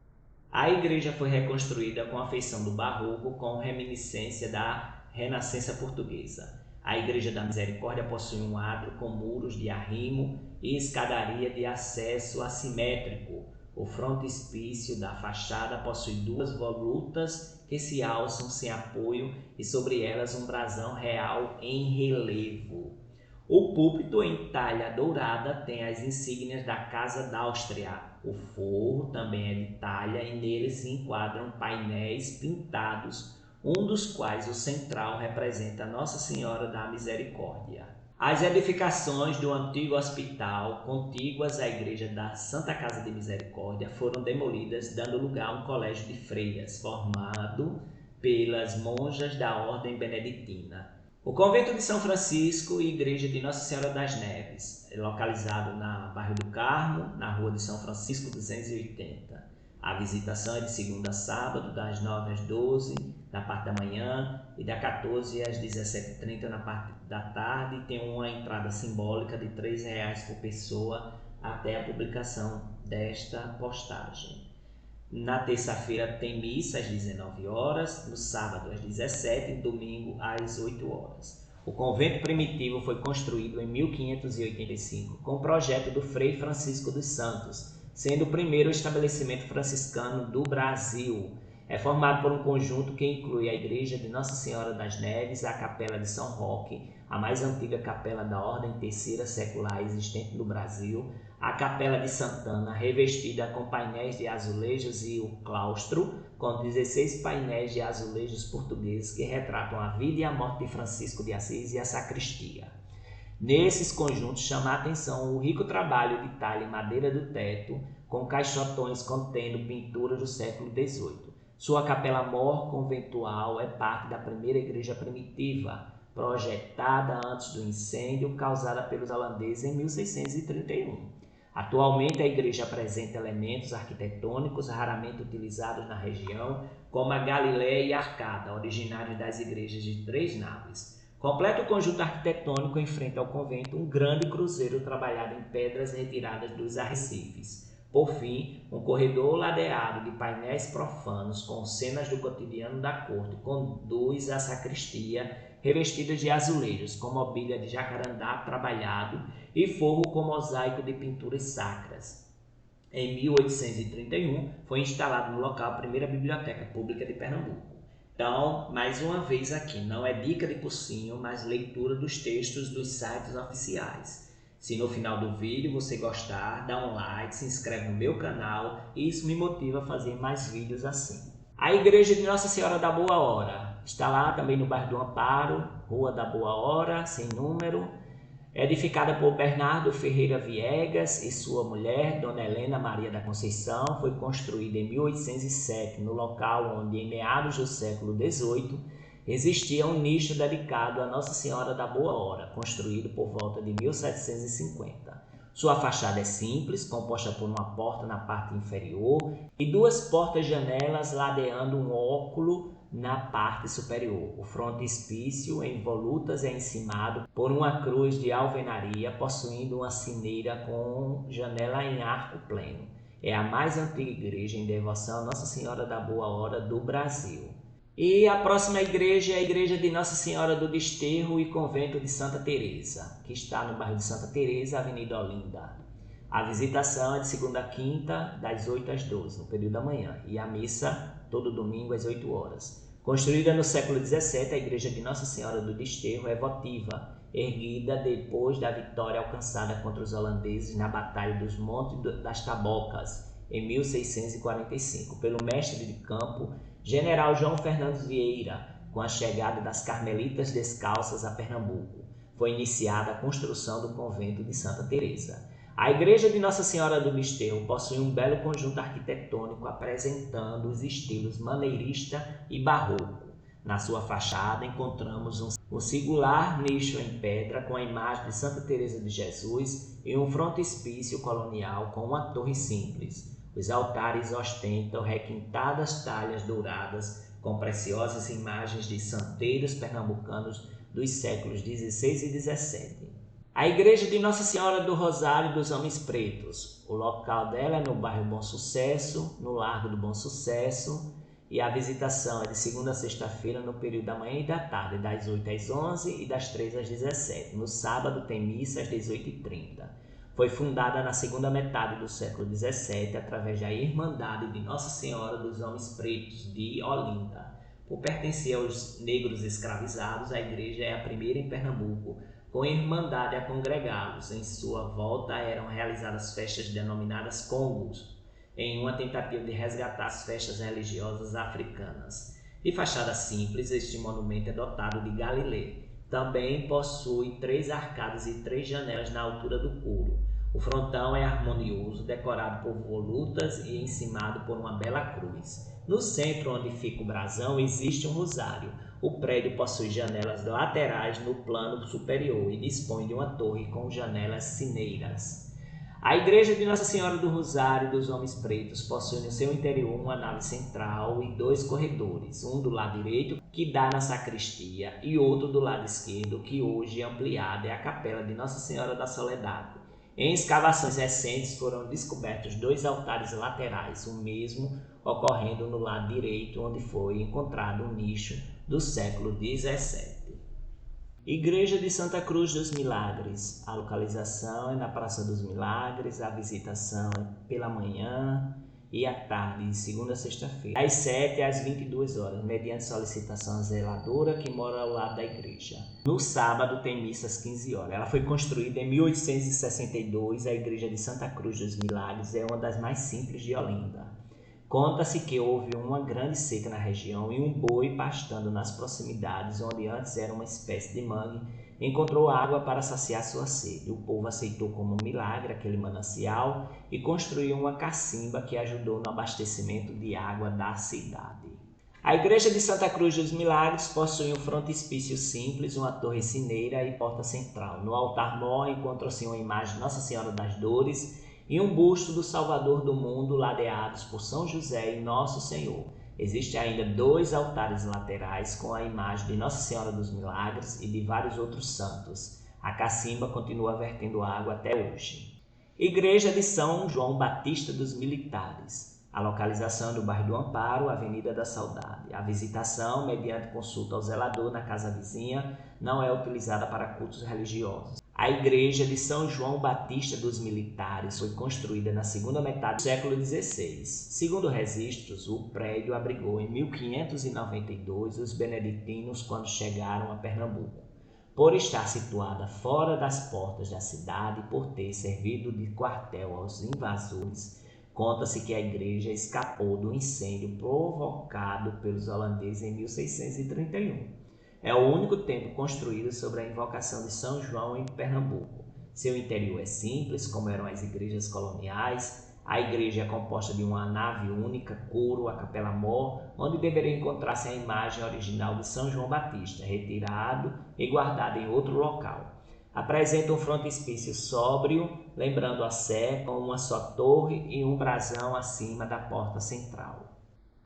a igreja foi reconstruída com a feição do barroco, com reminiscência da Renascença portuguesa. A Igreja da Misericórdia possui um átrio com muros de arrimo e escadaria de acesso assimétrico. O frontispício da fachada possui 2 volutas que se alçam sem apoio e sobre elas um brasão real em relevo. O púlpito em talha dourada tem as insígnias da Casa d'Áustria. O forro também é de talha e nele se enquadram painéis pintados, um dos quais o central representa Nossa Senhora da Misericórdia. As edificações do antigo hospital, contíguas à igreja da Santa Casa de Misericórdia, foram demolidas, dando lugar a um colégio de freiras, formado pelas monjas da Ordem Beneditina. O Convento de São Francisco e Igreja de Nossa Senhora das Neves, localizado na Bairro do Carmo, na Rua de São Francisco 280. A visitação é de segunda a sábado, das 9 às 12, na parte da manhã, e das 14 às 17h30, na parte da tarde. Tem uma entrada simbólica de R$ 3 por pessoa até a publicação desta postagem. Na terça-feira tem missa às 19 horas, no sábado às 17 e domingo às 8 horas. O convento primitivo foi construído em 1585 com o projeto do Frei Francisco dos Santos, sendo o primeiro estabelecimento franciscano do Brasil. É formado por um conjunto que inclui a Igreja de Nossa Senhora das Neves, a Capela de São Roque, a mais antiga capela da Ordem Terceira Secular existente no Brasil, a Capela de Santana, revestida com painéis de azulejos, e o claustro, com 16 painéis de azulejos portugueses que retratam a vida e a morte de Francisco de Assis, e a sacristia. Nesses conjuntos chama a atenção o rico trabalho de talha em madeira do teto, com caixotões contendo pinturas do século XVIII. Sua capela-mor conventual é parte da primeira igreja primitiva, projetada antes do incêndio causada pelos holandeses em 1631. Atualmente a igreja apresenta elementos arquitetônicos raramente utilizados na região, como a Galiléia e a Arcada, originários das igrejas de 3 naves. Completa o conjunto arquitetônico em frente ao convento um grande cruzeiro trabalhado em pedras retiradas dos arrecifes. Por fim, um corredor ladeado de painéis profanos com cenas do cotidiano da corte conduz à sacristia, revestidas de azulejos com mobília de jacarandá trabalhado e forro com mosaico de pinturas sacras. Em 1831, foi instalada no local a primeira biblioteca pública de Pernambuco. Então, mais uma vez aqui, não é dica de cursinho, mas leitura dos textos dos sites oficiais. Se no final do vídeo você gostar, dá um like, se inscreve no meu canal e isso me motiva a fazer mais vídeos assim. A Igreja de Nossa Senhora da Boa Hora está lá também no bairro do Amparo, Rua da Boa Hora, sem número. Edificada por Bernardo Ferreira Viegas e sua mulher, Dona Helena Maria da Conceição, foi construída em 1807, no local onde, em meados do século XVIII, existia um nicho dedicado a Nossa Senhora da Boa Hora, construído por volta de 1750. Sua fachada é simples, composta por uma porta na parte inferior e 2 portas-janelas ladeando um óculo na parte superior. O frontispício, em volutas, é encimado por uma cruz de alvenaria, possuindo uma sineira com janela em arco pleno. É a mais antiga igreja em devoção a Nossa Senhora da Boa Hora do Brasil. E a próxima igreja é a Igreja de Nossa Senhora do Desterro e Convento de Santa Teresa, que está no bairro de Santa Teresa, Avenida Olinda. A visitação é de segunda a quinta, das 8 às 12, no período da manhã, e a missa todo domingo às 8 horas. Construída no século XVII, a Igreja de Nossa Senhora do Desterro é votiva, erguida depois da vitória alcançada contra os holandeses na Batalha dos Montes das Tabocas, em 1645, pelo mestre de campo General João Fernandes Vieira, com a chegada das Carmelitas Descalças a Pernambuco. Foi iniciada a construção do convento de Santa Teresa. A Igreja de Nossa Senhora do Desterro possui um belo conjunto arquitetônico apresentando os estilos maneirista e barroco. Na sua fachada encontramos um singular nicho em pedra com a imagem de Santa Teresa de Jesus e um frontispício colonial com uma torre simples. Os altares ostentam requintadas talhas douradas com preciosas imagens de santeiros pernambucanos dos séculos XVI e XVII. A Igreja de Nossa Senhora do Rosário dos Homens Pretos. O local dela é no bairro Bom Sucesso, no Largo do Bom Sucesso, e a visitação é de segunda a sexta-feira no período da manhã e da tarde, das 8 às 11 e das 3 às 17. No sábado tem missa às 18h30. Foi fundada na segunda metade do século XVII através da Irmandade de Nossa Senhora dos Homens Pretos de Olinda. Por pertencer aos negros escravizados, a igreja é a primeira em Pernambuco com irmandade a congregá-los. Em sua volta eram realizadas festas denominadas congos, em uma tentativa de resgatar as festas religiosas africanas. De fachada simples, este monumento é dotado de galilê. Também possui 3 arcadas e 3 janelas na altura do coro. O frontão é harmonioso, decorado por volutas e encimado por uma bela cruz. No centro, onde fica o brasão, existe um rosário. O prédio possui janelas laterais no plano superior e dispõe de uma torre com janelas sineiras. A Igreja de Nossa Senhora do Rosário dos Homens Pretos possui no seu interior uma nave central e 2 corredores, um do lado direito, que dá na sacristia, e outro do lado esquerdo, que hoje é ampliado, é a Capela de Nossa Senhora da Soledade. Em escavações recentes foram descobertos 2 altares laterais, o mesmo ocorrendo no lado direito, onde foi encontrado um nicho do século XVII. Igreja de Santa Cruz dos Milagres. A localização é na Praça dos Milagres, a visitação é pela manhã e à tarde, de segunda a sexta-feira, das 7 às 22 horas, mediante solicitação à zeladora que mora ao lado da igreja. No sábado tem missa às 15 horas. Ela foi construída em 1862, a igreja de Santa Cruz dos Milagres é uma das mais simples de Olinda. Conta-se que houve uma grande seca na região e um boi pastando nas proximidades, onde antes era uma espécie de mangue, encontrou água para saciar sua sede. O povo aceitou como um milagre aquele manancial e construiu uma cacimba que ajudou no abastecimento de água da cidade. A igreja de Santa Cruz dos Milagres possui um frontispício simples, uma torre sineira e porta central. No altar-mor encontra-se uma imagem de Nossa Senhora das Dores e um busto do Salvador do mundo ladeados por São José e Nosso Senhor. Existem ainda 2 altares laterais com a imagem de Nossa Senhora dos Milagres e de vários outros santos. A cacimba continua vertendo água até hoje. Igreja de São João Batista dos Militares. A localização do bairro do Amparo, Avenida da Saudade. A visitação, mediante consulta ao zelador na casa vizinha, não é utilizada para cultos religiosos. A igreja de São João Batista dos Militares foi construída na segunda metade do século XVI. Segundo registros, o prédio abrigou em 1592 os beneditinos quando chegaram a Pernambuco. Por estar situada fora das portas da cidade e por ter servido de quartel aos invasores, conta-se que a igreja escapou do incêndio provocado pelos holandeses em 1631. É o único templo construído sobre a invocação de São João em Pernambuco. Seu interior é simples, como eram as igrejas coloniais. A igreja é composta de uma nave única, coro, a capela-mor, onde deveria encontrar-se a imagem original de São João Batista, retirado e guardado em outro local. Apresenta um frontispício sóbrio, lembrando a Sé, com uma só torre e um brasão acima da porta central.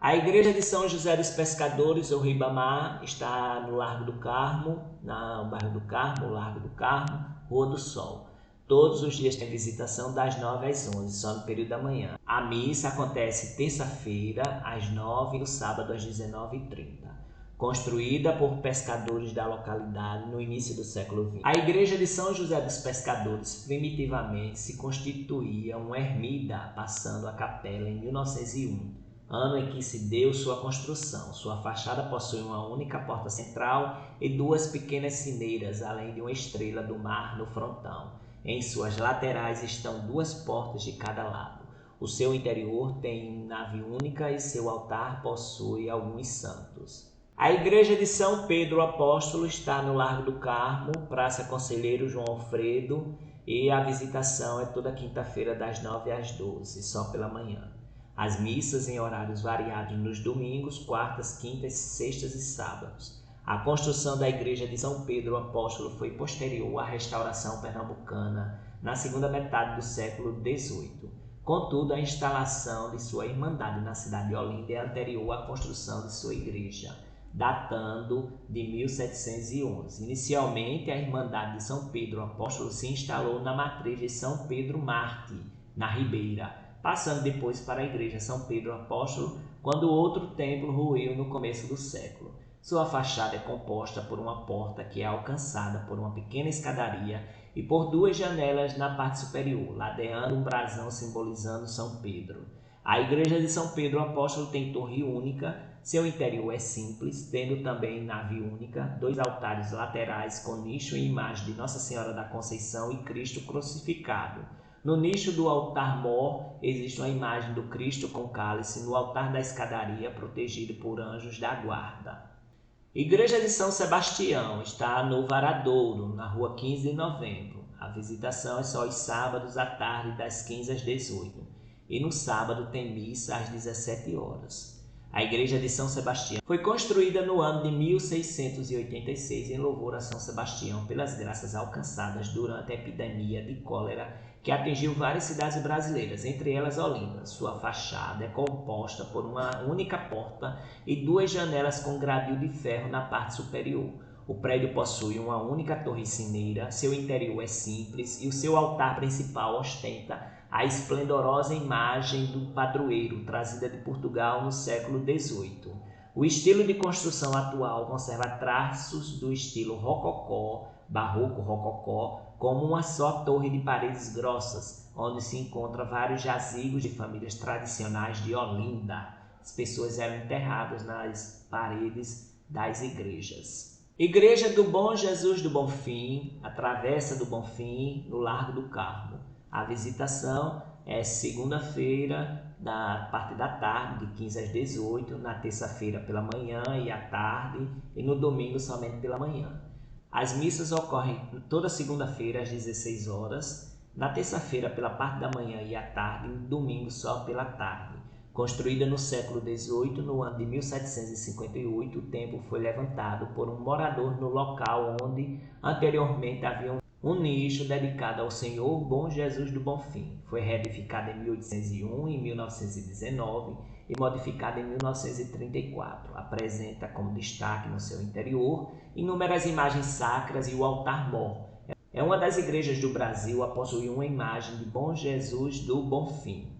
A igreja de São José dos Pescadores, ou Ribamar, está no Largo do Carmo, no bairro do Carmo, Largo do Carmo, Rua do Sol. Todos os dias tem visitação das 9 às 11, só no período da manhã. A missa acontece terça-feira às 9 e no sábado às 19h30. Construída por pescadores da localidade no início do século XX. A igreja de São José dos Pescadores primitivamente se constituía uma ermida, passando a capela em 1901. Ano em que se deu sua construção. Sua fachada possui uma única porta central e 2 pequenas sineiras, além de uma estrela do mar no frontão. Em suas laterais estão 2 portas de cada lado. O seu interior tem nave única e seu altar possui alguns santos. A igreja de São Pedro Apóstolo está no Largo do Carmo, Praça Conselheiro João Alfredo, e a visitação é toda quinta-feira das 9 às 12, só pela manhã. As missas em horários variados nos domingos, quartas, quintas, sextas e sábados. A construção da igreja de São Pedro Apóstolo foi posterior à restauração pernambucana na segunda metade do século XVIII. Contudo, a instalação de sua irmandade na cidade de Olinda é anterior à construção de sua igreja, datando de 1711. Inicialmente, a Irmandade de São Pedro Apóstolo se instalou na matriz de São Pedro Mártir, na Ribeira, passando depois para a igreja São Pedro Apóstolo, quando outro templo ruiu no começo do século. Sua fachada é composta por uma porta que é alcançada por uma pequena escadaria e por 2 janelas na parte superior, ladeando um brasão simbolizando São Pedro. A igreja de São Pedro Apóstolo tem torre única, seu interior é simples, tendo também nave única, 2 altares laterais com nicho e imagem de Nossa Senhora da Conceição e Cristo crucificado. No nicho do altar-mor existe uma imagem do Cristo com cálice no altar da escadaria, protegido por anjos da guarda. Igreja de São Sebastião está no Varadouro, na rua 15 de novembro. A visitação é só aos sábados à tarde, das 15 às 18. E no sábado tem missa às 17 horas. A igreja de São Sebastião foi construída no ano de 1686 em louvor a São Sebastião pelas graças alcançadas durante a epidemia de cólera que atingiu várias cidades brasileiras, entre elas Olinda. Sua fachada é composta por uma única porta e 2 janelas com gradil de ferro na parte superior. O prédio possui uma única torre sineira, seu interior é simples e o seu altar principal ostenta a esplendorosa imagem do padroeiro, trazida de Portugal no século XVIII. O estilo de construção atual conserva traços do estilo rococó, barroco rococó, como uma só torre de paredes grossas, onde se encontram vários jazigos de famílias tradicionais de Olinda. As pessoas eram enterradas nas paredes das igrejas. Igreja do Bom Jesus do Bonfim, a Travessa do Bonfim, no Largo do Carmo. A visitação é segunda-feira, da parte da tarde, de 15 às 18, na terça-feira pela manhã e à tarde, e no domingo somente pela manhã. As missas ocorrem toda segunda-feira às 16 horas, na terça-feira pela parte da manhã e à tarde, e no domingo só pela tarde. Construída no século XVIII, no ano de 1758, o templo foi levantado por um morador no local onde anteriormente havia um nicho dedicado ao Senhor Bom Jesus do Bonfim. Foi reedificado em 1801 e 1919 e modificado em 1934. Apresenta como destaque no seu interior inúmeras imagens sacras e o altar-mor. É uma das igrejas do Brasil a possuir uma imagem de Bom Jesus do Bonfim.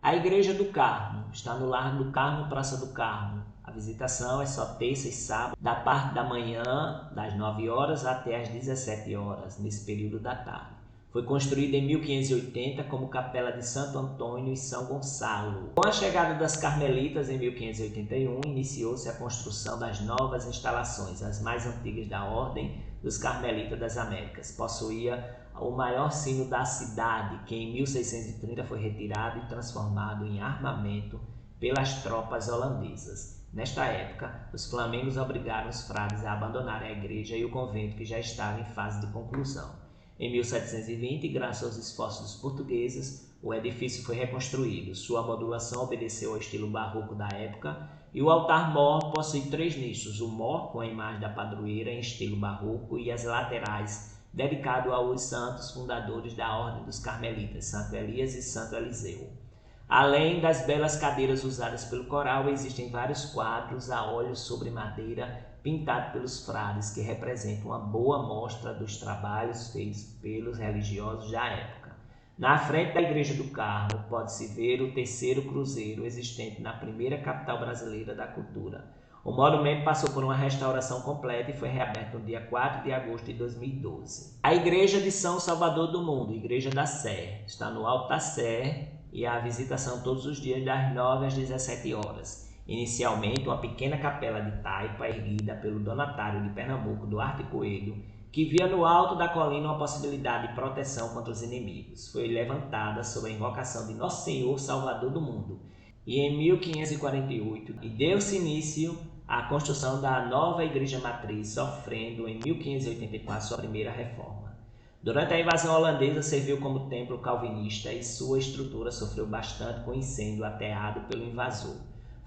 A Igreja do Carmo está no Largo do Carmo, Praça do Carmo. A visitação é só terça e sábado, da parte da manhã, das 9 horas até as 17 horas, nesse período da tarde. Foi construída em 1580 como capela de Santo Antônio e São Gonçalo. Com a chegada das Carmelitas em 1581, iniciou-se a construção das novas instalações, as mais antigas da Ordem dos Carmelitas das Américas. Possuía o maior sino da cidade, que em 1630 foi retirado e transformado em armamento pelas tropas holandesas. Nesta época, os flamengos obrigaram os frades a abandonarem a igreja e o convento, que já estava em fase de conclusão. Em 1720, graças aos esforços dos portugueses, o edifício foi reconstruído. Sua modulação obedeceu ao estilo barroco da época e o altar-mor possui 3 nichos: o mor, com a imagem da padroeira em estilo barroco, e as laterais, dedicado aos santos fundadores da Ordem dos Carmelitas, Santo Elias e Santo Eliseu. Além das belas cadeiras usadas pelo coral, existem vários quadros a óleo sobre madeira pintados pelos frades, que representam uma boa mostra dos trabalhos feitos pelos religiosos da época. Na frente da Igreja do Carmo pode-se ver o terceiro cruzeiro existente na primeira capital brasileira da cultura. O monumento passou por uma restauração completa e foi reaberto no dia 4 de agosto de 2012. A Igreja de São Salvador do Mundo, Igreja da Sé, está no Alto da Sé e a visitação todos os dias das 9 às 17 horas. Inicialmente, uma pequena capela de taipa erguida pelo donatário de Pernambuco, Duarte Coelho, que via no alto da colina uma possibilidade de proteção contra os inimigos. Foi levantada sob a invocação de Nosso Senhor Salvador do Mundo. E em 1548, deu-se início à construção da nova Igreja Matriz, sofrendo em 1584 sua primeira reforma. Durante a invasão holandesa, serviu como templo calvinista e sua estrutura sofreu bastante com incêndio ateado pelo invasor.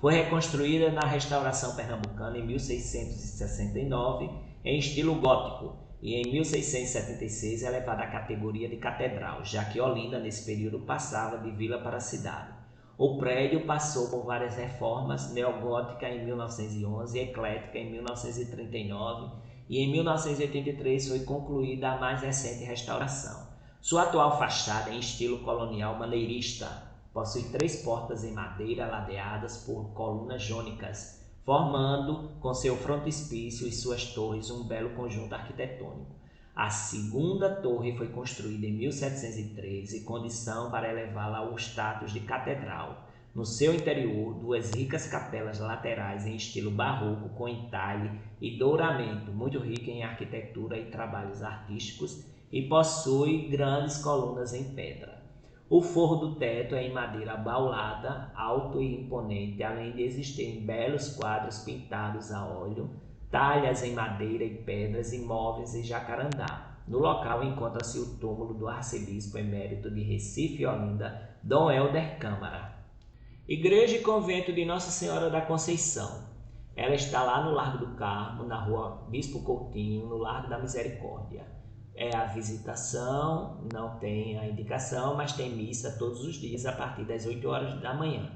Foi reconstruída na restauração pernambucana em 1669, em estilo gótico, e em 1676 é elevada à categoria de catedral, já que Olinda, nesse período, passava de vila para cidade. O prédio passou por várias reformas: neogótica em 1911, eclética em 1939 e em 1983 foi concluída a mais recente restauração. Sua atual fachada, em estilo colonial maneirista, possui 3 portas em madeira ladeadas por colunas jônicas, formando com seu frontispício e suas torres um belo conjunto arquitetônico. A segunda torre foi construída em 1713, condição para elevá-la ao status de catedral. No seu interior, 2 ricas capelas laterais em estilo barroco com entalhe e douramento, muito rica em arquitetura e trabalhos artísticos, e possui grandes colunas em pedra. O forro do teto é em madeira baulada, alto e imponente, além de existirem belos quadros pintados a óleo, talhas em madeira e pedras, imóveis e jacarandá. No local encontra-se o túmulo do arcebispo emérito de Recife e Olinda, Dom Helder Câmara. Igreja e Convento de Nossa Senhora da Conceição. Ela está lá no Largo do Carmo, na rua Bispo Coutinho, no Largo da Misericórdia. É a visitação, não tem a indicação, mas tem missa todos os dias a partir das 8 horas da manhã.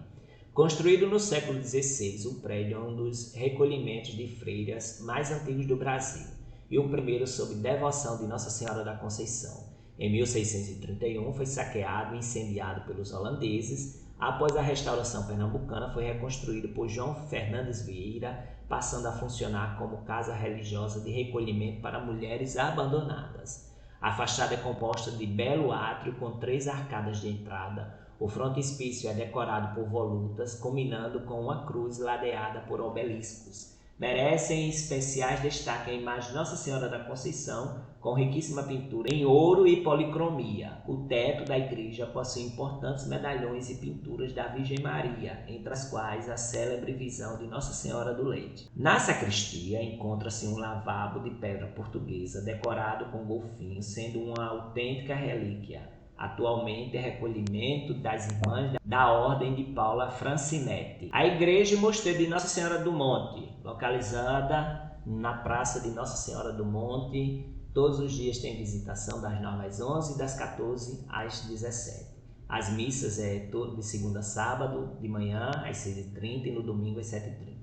Construído no século XVI, o prédio é um dos recolhimentos de freiras mais antigos do Brasil e o primeiro sob devoção de Nossa Senhora da Conceição. Em 1631 foi saqueado e incendiado pelos holandeses. Após a restauração pernambucana, foi reconstruído por João Fernandes Vieira, passando a funcionar como casa religiosa de recolhimento para mulheres abandonadas. A fachada é composta de belo átrio com 3 arcadas de entrada. O frontispício é decorado por volutas, combinando com uma cruz ladeada por obeliscos. Merecem especiais destaque a imagem de Nossa Senhora da Conceição, com riquíssima pintura em ouro e policromia. O teto da igreja possui importantes medalhões e pinturas da Virgem Maria, entre as quais a célebre visão de Nossa Senhora do Leite. Na sacristia encontra-se um lavabo de pedra portuguesa decorado com golfinhos, sendo uma autêntica relíquia. Atualmente é recolhimento das irmãs da Ordem de Paula Francinetti. A igreja e mosteiro de Nossa Senhora do Monte, localizada na Praça de Nossa Senhora do Monte, todos os dias tem visitação das 9 às 11 e das 14 às 17. As missas de segunda a sábado, de manhã às 6h30 e no domingo às 7h30.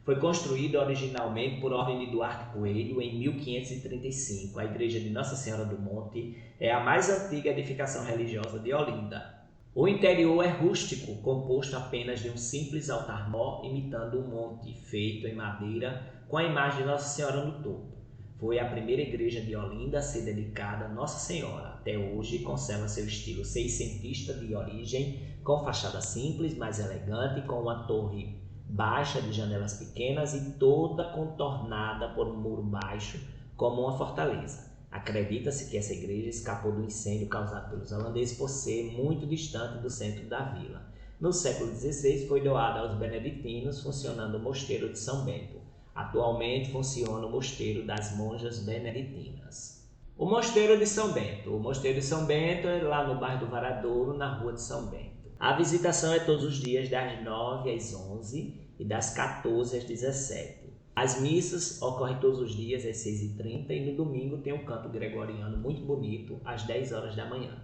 Foi construída originalmente por ordem de Duarte Coelho em 1535. A igreja de Nossa Senhora do Monte é a mais antiga edificação religiosa de Olinda. O interior é rústico, composto apenas de um simples altar-mor imitando um monte feito em madeira com a imagem de Nossa Senhora no topo. Foi a primeira igreja de Olinda a ser dedicada a Nossa Senhora. Até hoje conserva seu estilo seiscentista de origem, com fachada simples, mais elegante, com uma torre baixa de janelas pequenas e toda contornada por um muro baixo, como uma fortaleza. Acredita-se que essa igreja escapou do incêndio causado pelos holandeses por ser muito distante do centro da vila. No século XVI foi doada aos beneditinos, funcionando o mosteiro de São Bento. Atualmente funciona o mosteiro das monjas beneditinas. O mosteiro de São Bento. O mosteiro de São Bento é lá no bairro do Varadouro, na rua de São Bento. A visitação é todos os dias das 9 às 11 e das 14 às 17. As missas ocorrem todos os dias às 6h30 e no domingo tem um canto gregoriano muito bonito às 10 horas da manhã.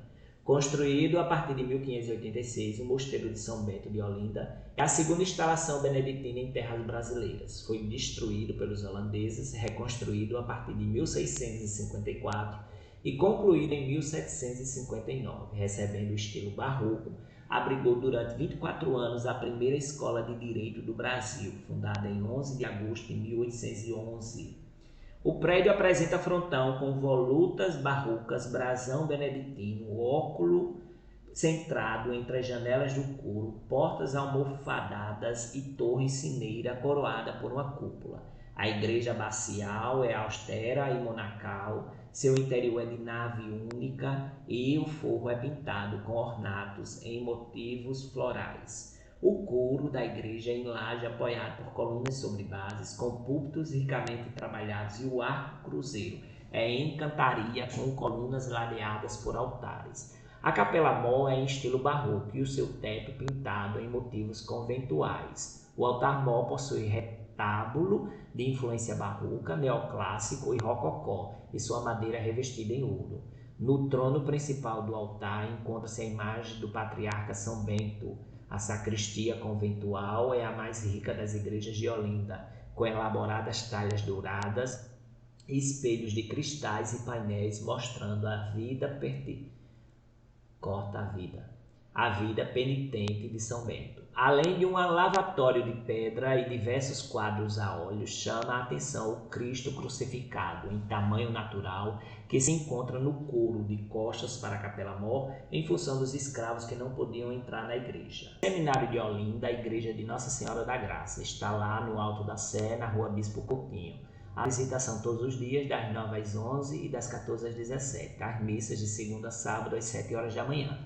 Construído a partir de 1586, o Mosteiro de São Bento de Olinda é a segunda instalação beneditina em terras brasileiras. Foi destruído pelos holandeses, reconstruído a partir de 1654 e concluído em 1759, recebendo o estilo barroco. Abrigou durante 24 anos a primeira escola de direito do Brasil, fundada em 11 de agosto de 1811. O prédio apresenta frontão com volutas barrocas, brasão beneditino, óculo centrado entre as janelas do coro, portas almofadadas e torre sineira coroada por uma cúpula. A igreja abacial é austera e monacal, seu interior é de nave única e o forro é pintado com ornatos em motivos florais. O coro da igreja é em laje apoiado por colunas sobre bases, com púlpitos ricamente trabalhados, e o arco cruzeiro é em cantaria com colunas ladeadas por altares. A capela-mor é em estilo barroco e o seu teto pintado em motivos conventuais. O altar-mor possui retábulo de influência barroca, neoclássico e rococó, e sua madeira é revestida em ouro. No trono principal do altar encontra-se a imagem do patriarca São Bento. A sacristia conventual é a mais rica das igrejas de Olinda, com elaboradas talhas douradas, espelhos de cristais e painéis mostrando a vida penitente de São Bento. Além de um lavatório de pedra e diversos quadros a óleo, chama a atenção o Cristo crucificado em tamanho natural que se encontra no coro de costas para a capela-mor em função dos escravos que não podiam entrar na igreja. O Seminário de Olinda, a igreja de Nossa Senhora da Graça, está lá no Alto da Sé, na rua Bispo Coutinho. A visitação todos os dias, das 9 às 11 e das 14 às 17. As missas de segunda a sábado às 7 horas da manhã.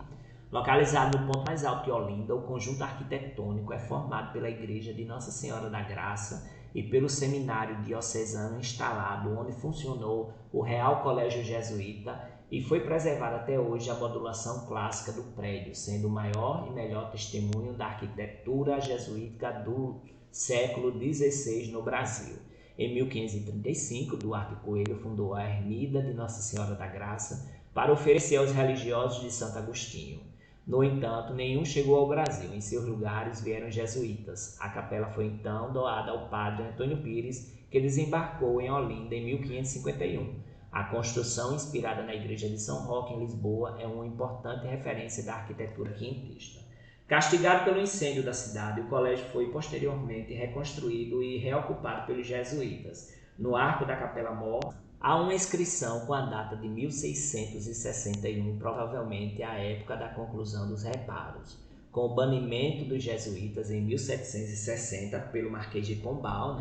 Localizado no ponto mais alto de Olinda, o conjunto arquitetônico é formado pela Igreja de Nossa Senhora da Graça e pelo Seminário Diocesano instalado, onde funcionou o Real Colégio Jesuíta, e foi preservada até hoje a modulação clássica do prédio, sendo o maior e melhor testemunho da arquitetura jesuítica do século XVI no Brasil. Em 1535, Duarte Coelho fundou a Ermida de Nossa Senhora da Graça para oferecer aos religiosos de Santo Agostinho. No entanto, nenhum chegou ao Brasil. Em seus lugares vieram jesuítas. A capela foi então doada ao padre Antônio Pires, que desembarcou em Olinda em 1551. A construção, inspirada na igreja de São Roque, em Lisboa, é uma importante referência da arquitetura quintista. Castigado pelo incêndio da cidade, o colégio foi posteriormente reconstruído e reocupado pelos jesuítas. No arco da capela-mor Há uma inscrição com a data de 1661, provavelmente a época da conclusão dos reparos. Com o banimento dos jesuítas em 1760 pelo Marquês de Pombal,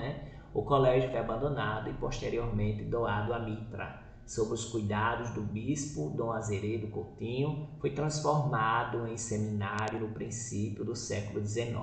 o colégio foi abandonado e posteriormente doado a Mitra. Sob os cuidados do bispo Dom Azeredo Coutinho, foi transformado em seminário no princípio do século XIX.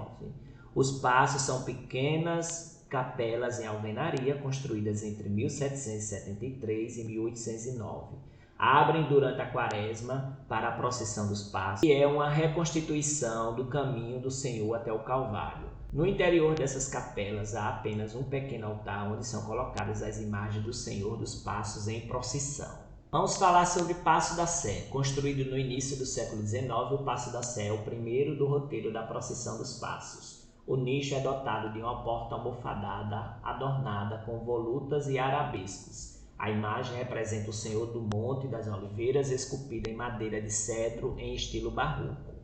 Os passos são pequenas capelas em alvenaria construídas entre 1773 e 1809. Abrem durante a quaresma para a procissão dos passos, que é uma reconstituição do caminho do Senhor até o Calvário. No interior dessas capelas há apenas um pequeno altar onde são colocadas as imagens do Senhor dos Passos em procissão. Vamos falar sobre Paço da Sé. Construído no início do século XIX, o Paço da Sé é o primeiro do roteiro da procissão dos Passos. O nicho é dotado de uma porta almofadada adornada com volutas e arabescos. A imagem representa o Senhor do Monte das Oliveiras esculpida em madeira de cedro em estilo barroco.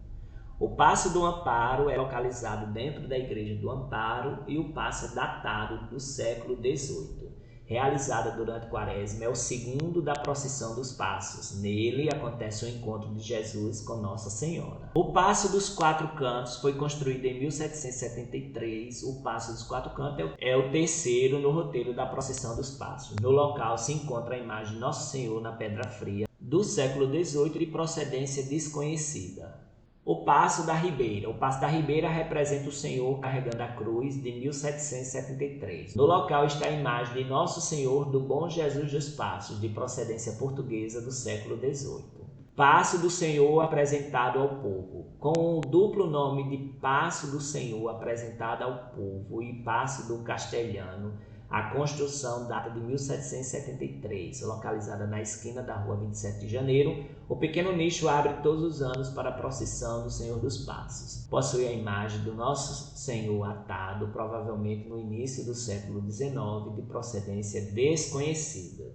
O Paço do Amparo é localizado dentro da Igreja do Amparo e o paço é datado do século XVIII. Realizada durante Quaresma, é o segundo da procissão dos Passos. Nele acontece o encontro de Jesus com Nossa Senhora. O Paço dos Quatro Cantos foi construído em 1773. O Paço dos Quatro Cantos é o terceiro no roteiro da procissão dos Passos. No local se encontra a imagem de Nosso Senhor na Pedra Fria, do século XVIII, de procedência desconhecida. O Paço da Ribeira. O Paço da Ribeira representa o Senhor carregando a cruz de 1773. No local está a imagem de Nosso Senhor do Bom Jesus dos Passos, de procedência portuguesa do século XVIII. Paço do Senhor apresentado ao povo. Com o duplo nome de Paço do Senhor apresentado ao povo e Paço do Castelhano, a construção data de 1773, localizada na esquina da rua 27 de janeiro. O pequeno nicho abre todos os anos para a procissão do Senhor dos Passos. Possui a imagem do Nosso Senhor atado, provavelmente no início do século XIX, de procedência desconhecida.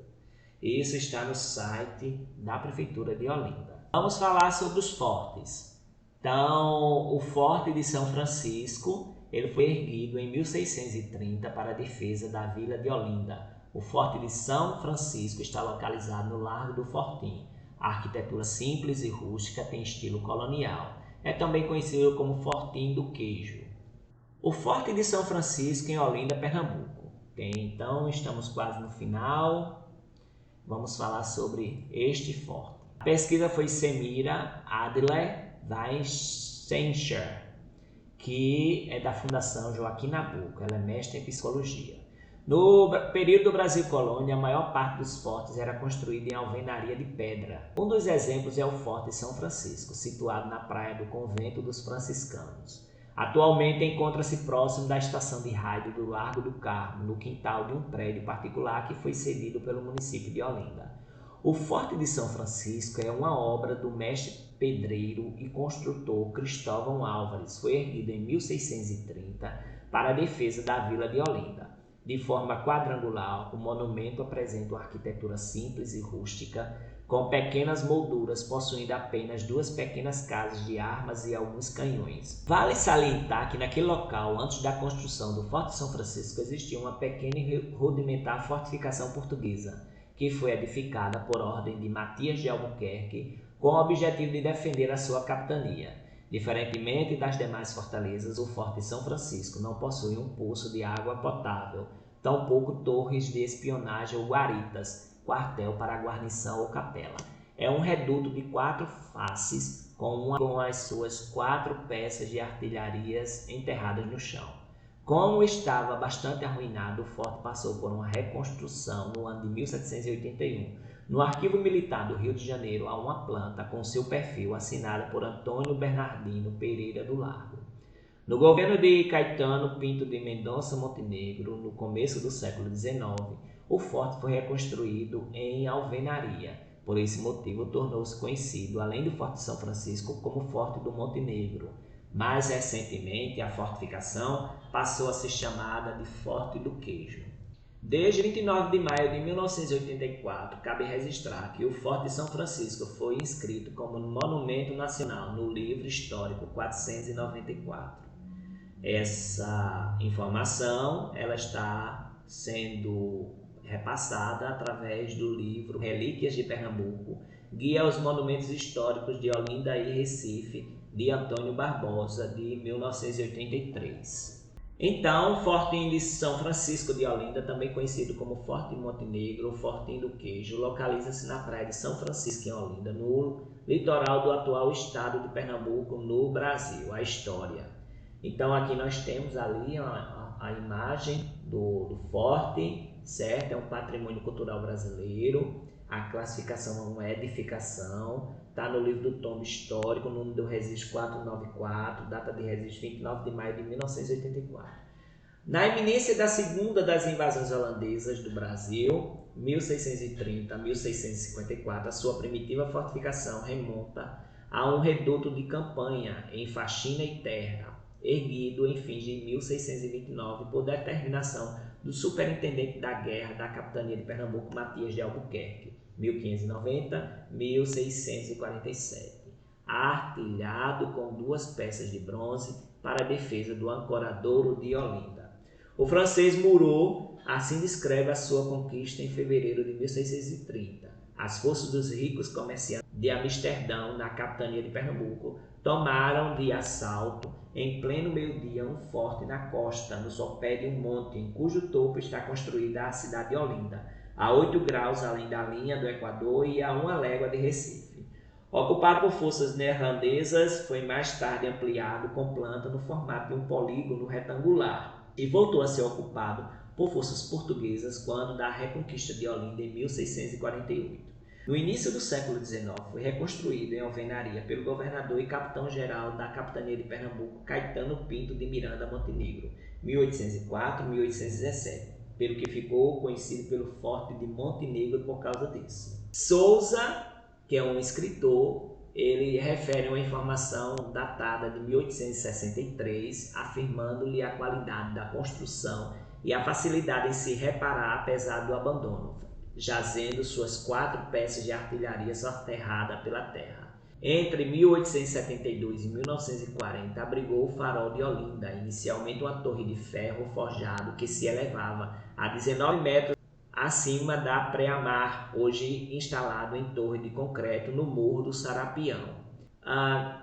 Isso está no site da Prefeitura de Olinda. Vamos falar sobre os fortes. Então, o Forte de São Francisco, ele foi erguido em 1630 para a defesa da vila de Olinda. O Forte de São Francisco está localizado no Largo do Fortim. A arquitetura simples e rústica tem estilo colonial. É também conhecido como Fortim do Queijo. O Forte de São Francisco em Olinda, Pernambuco. Então, estamos quase no final. Vamos falar sobre este forte. A pesquisa foi Semira Adler Weissencher, que é da Fundação Joaquim Nabuco. Ela é mestre em psicologia. No período do Brasil Colônia, a maior parte dos fortes era construída em alvenaria de pedra. Um dos exemplos é o Forte de São Francisco, situado na praia do Convento dos Franciscanos. Atualmente encontra-se próximo da estação de rádio do Largo do Carmo, no quintal de um prédio particular que foi cedido pelo município de Olinda. O Forte de São Francisco é uma obra do mestre pedreiro e construtor Cristóvão Álvares. Foi erguido em 1630 para a defesa da vila de Olinda. De forma quadrangular, o monumento apresenta uma arquitetura simples e rústica, com pequenas molduras, possuindo apenas duas pequenas casas de armas e alguns canhões. Vale salientar que naquele local, antes da construção do Forte de São Francisco, existia uma pequena e rudimentar fortificação portuguesa, que foi edificada por ordem de Matias de Albuquerque, com o objetivo de defender a sua capitania. Diferentemente das demais fortalezas, o Forte de São Francisco não possui um poço de água potável, tampouco torres de espionagem ou guaritas, quartel para guarnição ou capela. É um reduto de 4 faces, com as suas 4 peças de artilharias enterradas no chão. Como estava bastante arruinado, o forte passou por uma reconstrução no ano de 1781. No Arquivo Militar do Rio de Janeiro há uma planta com seu perfil assinada por Antônio Bernardino Pereira do Largo. No governo de Caetano Pinto de Mendonça Montenegro, no começo do século XIX, o forte foi reconstruído em alvenaria. Por esse motivo, tornou-se conhecido, além do Forte de São Francisco, como Forte do Montenegro. Mais recentemente, a fortificação passou a ser chamada de Forte do Queijo. Desde 29 de maio de 1984, cabe registrar que o Forte de São Francisco foi inscrito como Monumento Nacional no Livro Histórico 494. Essa informação ela está sendo repassada através do livro Relíquias de Pernambuco, Guia aos Monumentos Históricos de Olinda e Recife, de Antônio Barbosa, de 1983. Então, o Fortim de São Francisco de Olinda, também conhecido como Forte Montenegro ou Fortim do Queijo, localiza-se na praia de São Francisco em Olinda, no litoral do atual estado de Pernambuco, no Brasil. A história. Então, aqui nós temos ali a imagem do forte, certo? É um patrimônio cultural brasileiro. A classificação é uma edificação. Está no livro do tombo histórico, número do registro 494, data de registro 29 de maio de 1984. Na iminência da segunda das invasões holandesas do Brasil, 1630 a 1654, a sua primitiva fortificação remonta a um reduto de campanha em faxina e terra, erguido em fins de 1629 por determinação do superintendente da guerra da capitania de Pernambuco, Matias de Albuquerque, 1590-1647, artilhado com 2 peças de bronze para a defesa do ancoradouro de Olinda. O francês Moreau assim descreve a sua conquista em fevereiro de 1630. As forças dos ricos comerciantes de Amsterdão, na capitania de Pernambuco, tomaram de assalto, em pleno meio-dia, um forte na costa, no sopé de um monte, em cujo topo está construída a cidade de Olinda, a 8 graus além da linha do Equador e a 1 légua de Recife. Ocupado por forças neerlandesas, foi mais tarde ampliado com planta no formato de um polígono retangular e voltou a ser ocupado por forças portuguesas quando da reconquista de Olinda em 1648. No início do século XIX, foi reconstruído em alvenaria pelo governador e capitão-geral da capitania de Pernambuco, Caetano Pinto de Miranda Montenegro, 1804-1817, pelo que ficou conhecido pelo Forte de Montenegro por causa disso. Souza, que é um escritor, ele refere uma informação datada de 1863, afirmando-lhe a qualidade da construção e a facilidade em se reparar apesar do abandono, jazendo suas 4 peças de artilharia soterrada pela terra. Entre 1872 e 1940, abrigou o farol de Olinda, inicialmente uma torre de ferro forjado que se elevava a 19 metros acima da pré-mar, hoje instalado em torre de concreto no Morro do Sarapião.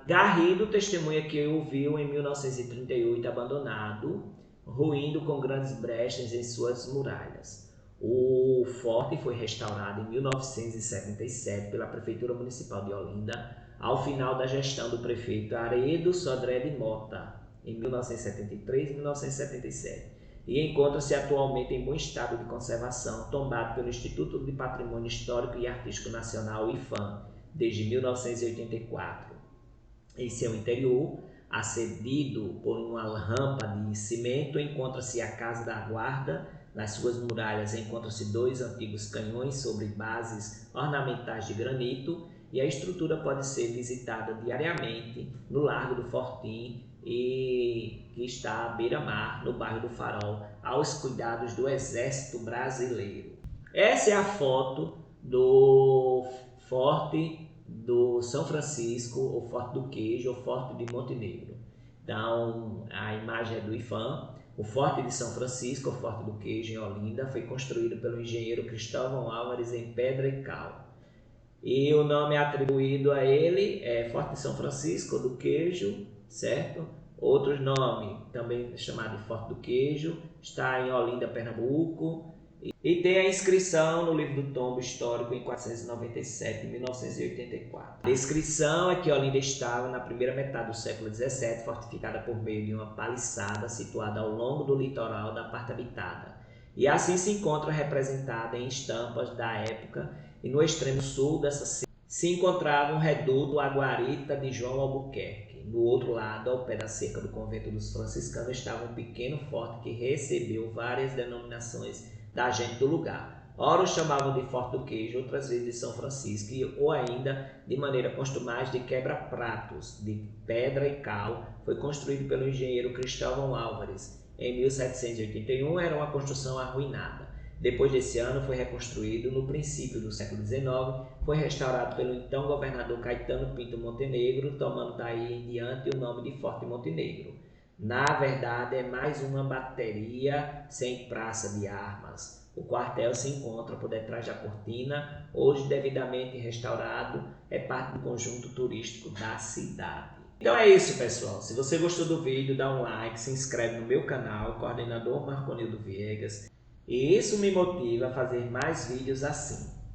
Garrido testemunha que o viu em 1938 abandonado, ruindo com grandes brechas em suas muralhas. O forte foi restaurado em 1977 pela Prefeitura Municipal de Olinda, ao final da gestão do prefeito Aredo Sodré de Mota, em 1973 e 1977, e encontra-se atualmente em bom estado de conservação, tombado pelo Instituto de Patrimônio Histórico e Artístico Nacional, IFAM, desde 1984. Em seu interior, acedido por uma rampa de cimento, encontra-se a Casa da Guarda. Nas suas muralhas encontram-se 2 antigos canhões sobre bases ornamentais de granito, e a estrutura pode ser visitada diariamente no Largo do Fortim, e que está à beira-mar, no bairro do Farol, aos cuidados do Exército Brasileiro. Essa é a foto do Forte do São Francisco, ou Forte do Queijo, ou Forte de Montenegro. Então, a imagem é do IFAM. O Forte de São Francisco, ou Forte do Queijo, em Olinda, foi construído pelo engenheiro Cristóvão Álvares em pedra e cal. E o nome atribuído a ele é Forte de São Francisco do Queijo, certo? Outro nome, também chamado de Forte do Queijo, está em Olinda, Pernambuco, e tem a inscrição no livro do tombo histórico em 497, 1984. A descrição é que Olinda estava na primeira metade do século XVII, fortificada por meio de uma paliçada situada ao longo do litoral da parte habitada, e assim se encontra representada em estampas da época, e no extremo sul dessa se encontrava um reduto, a guarita de João Albuquerque. No outro lado, ao pé da cerca do convento dos franciscanos, estava um pequeno forte que recebeu várias denominações da gente do lugar. Ora o chamavam de Forte do Queijo, outras vezes de São Francisco, ou ainda, de maneira costumais, de quebra-pratos, de pedra e cal. Foi construído pelo engenheiro Cristóvão Álvares. Em 1781 era uma construção arruinada. Depois desse ano foi reconstruído. No princípio do século XIX, foi restaurado pelo então governador Caetano Pinto Montenegro, tomando daí em diante o nome de Forte Montenegro. Na verdade, é mais uma bateria sem praça de armas. O quartel se encontra por detrás da cortina, hoje devidamente restaurado, é parte do conjunto turístico da cidade. Então é isso, pessoal. Se você gostou do vídeo, dá um like, se inscreve no meu canal, Coordenador Marconildo Viegas. E isso me motiva a fazer mais vídeos assim.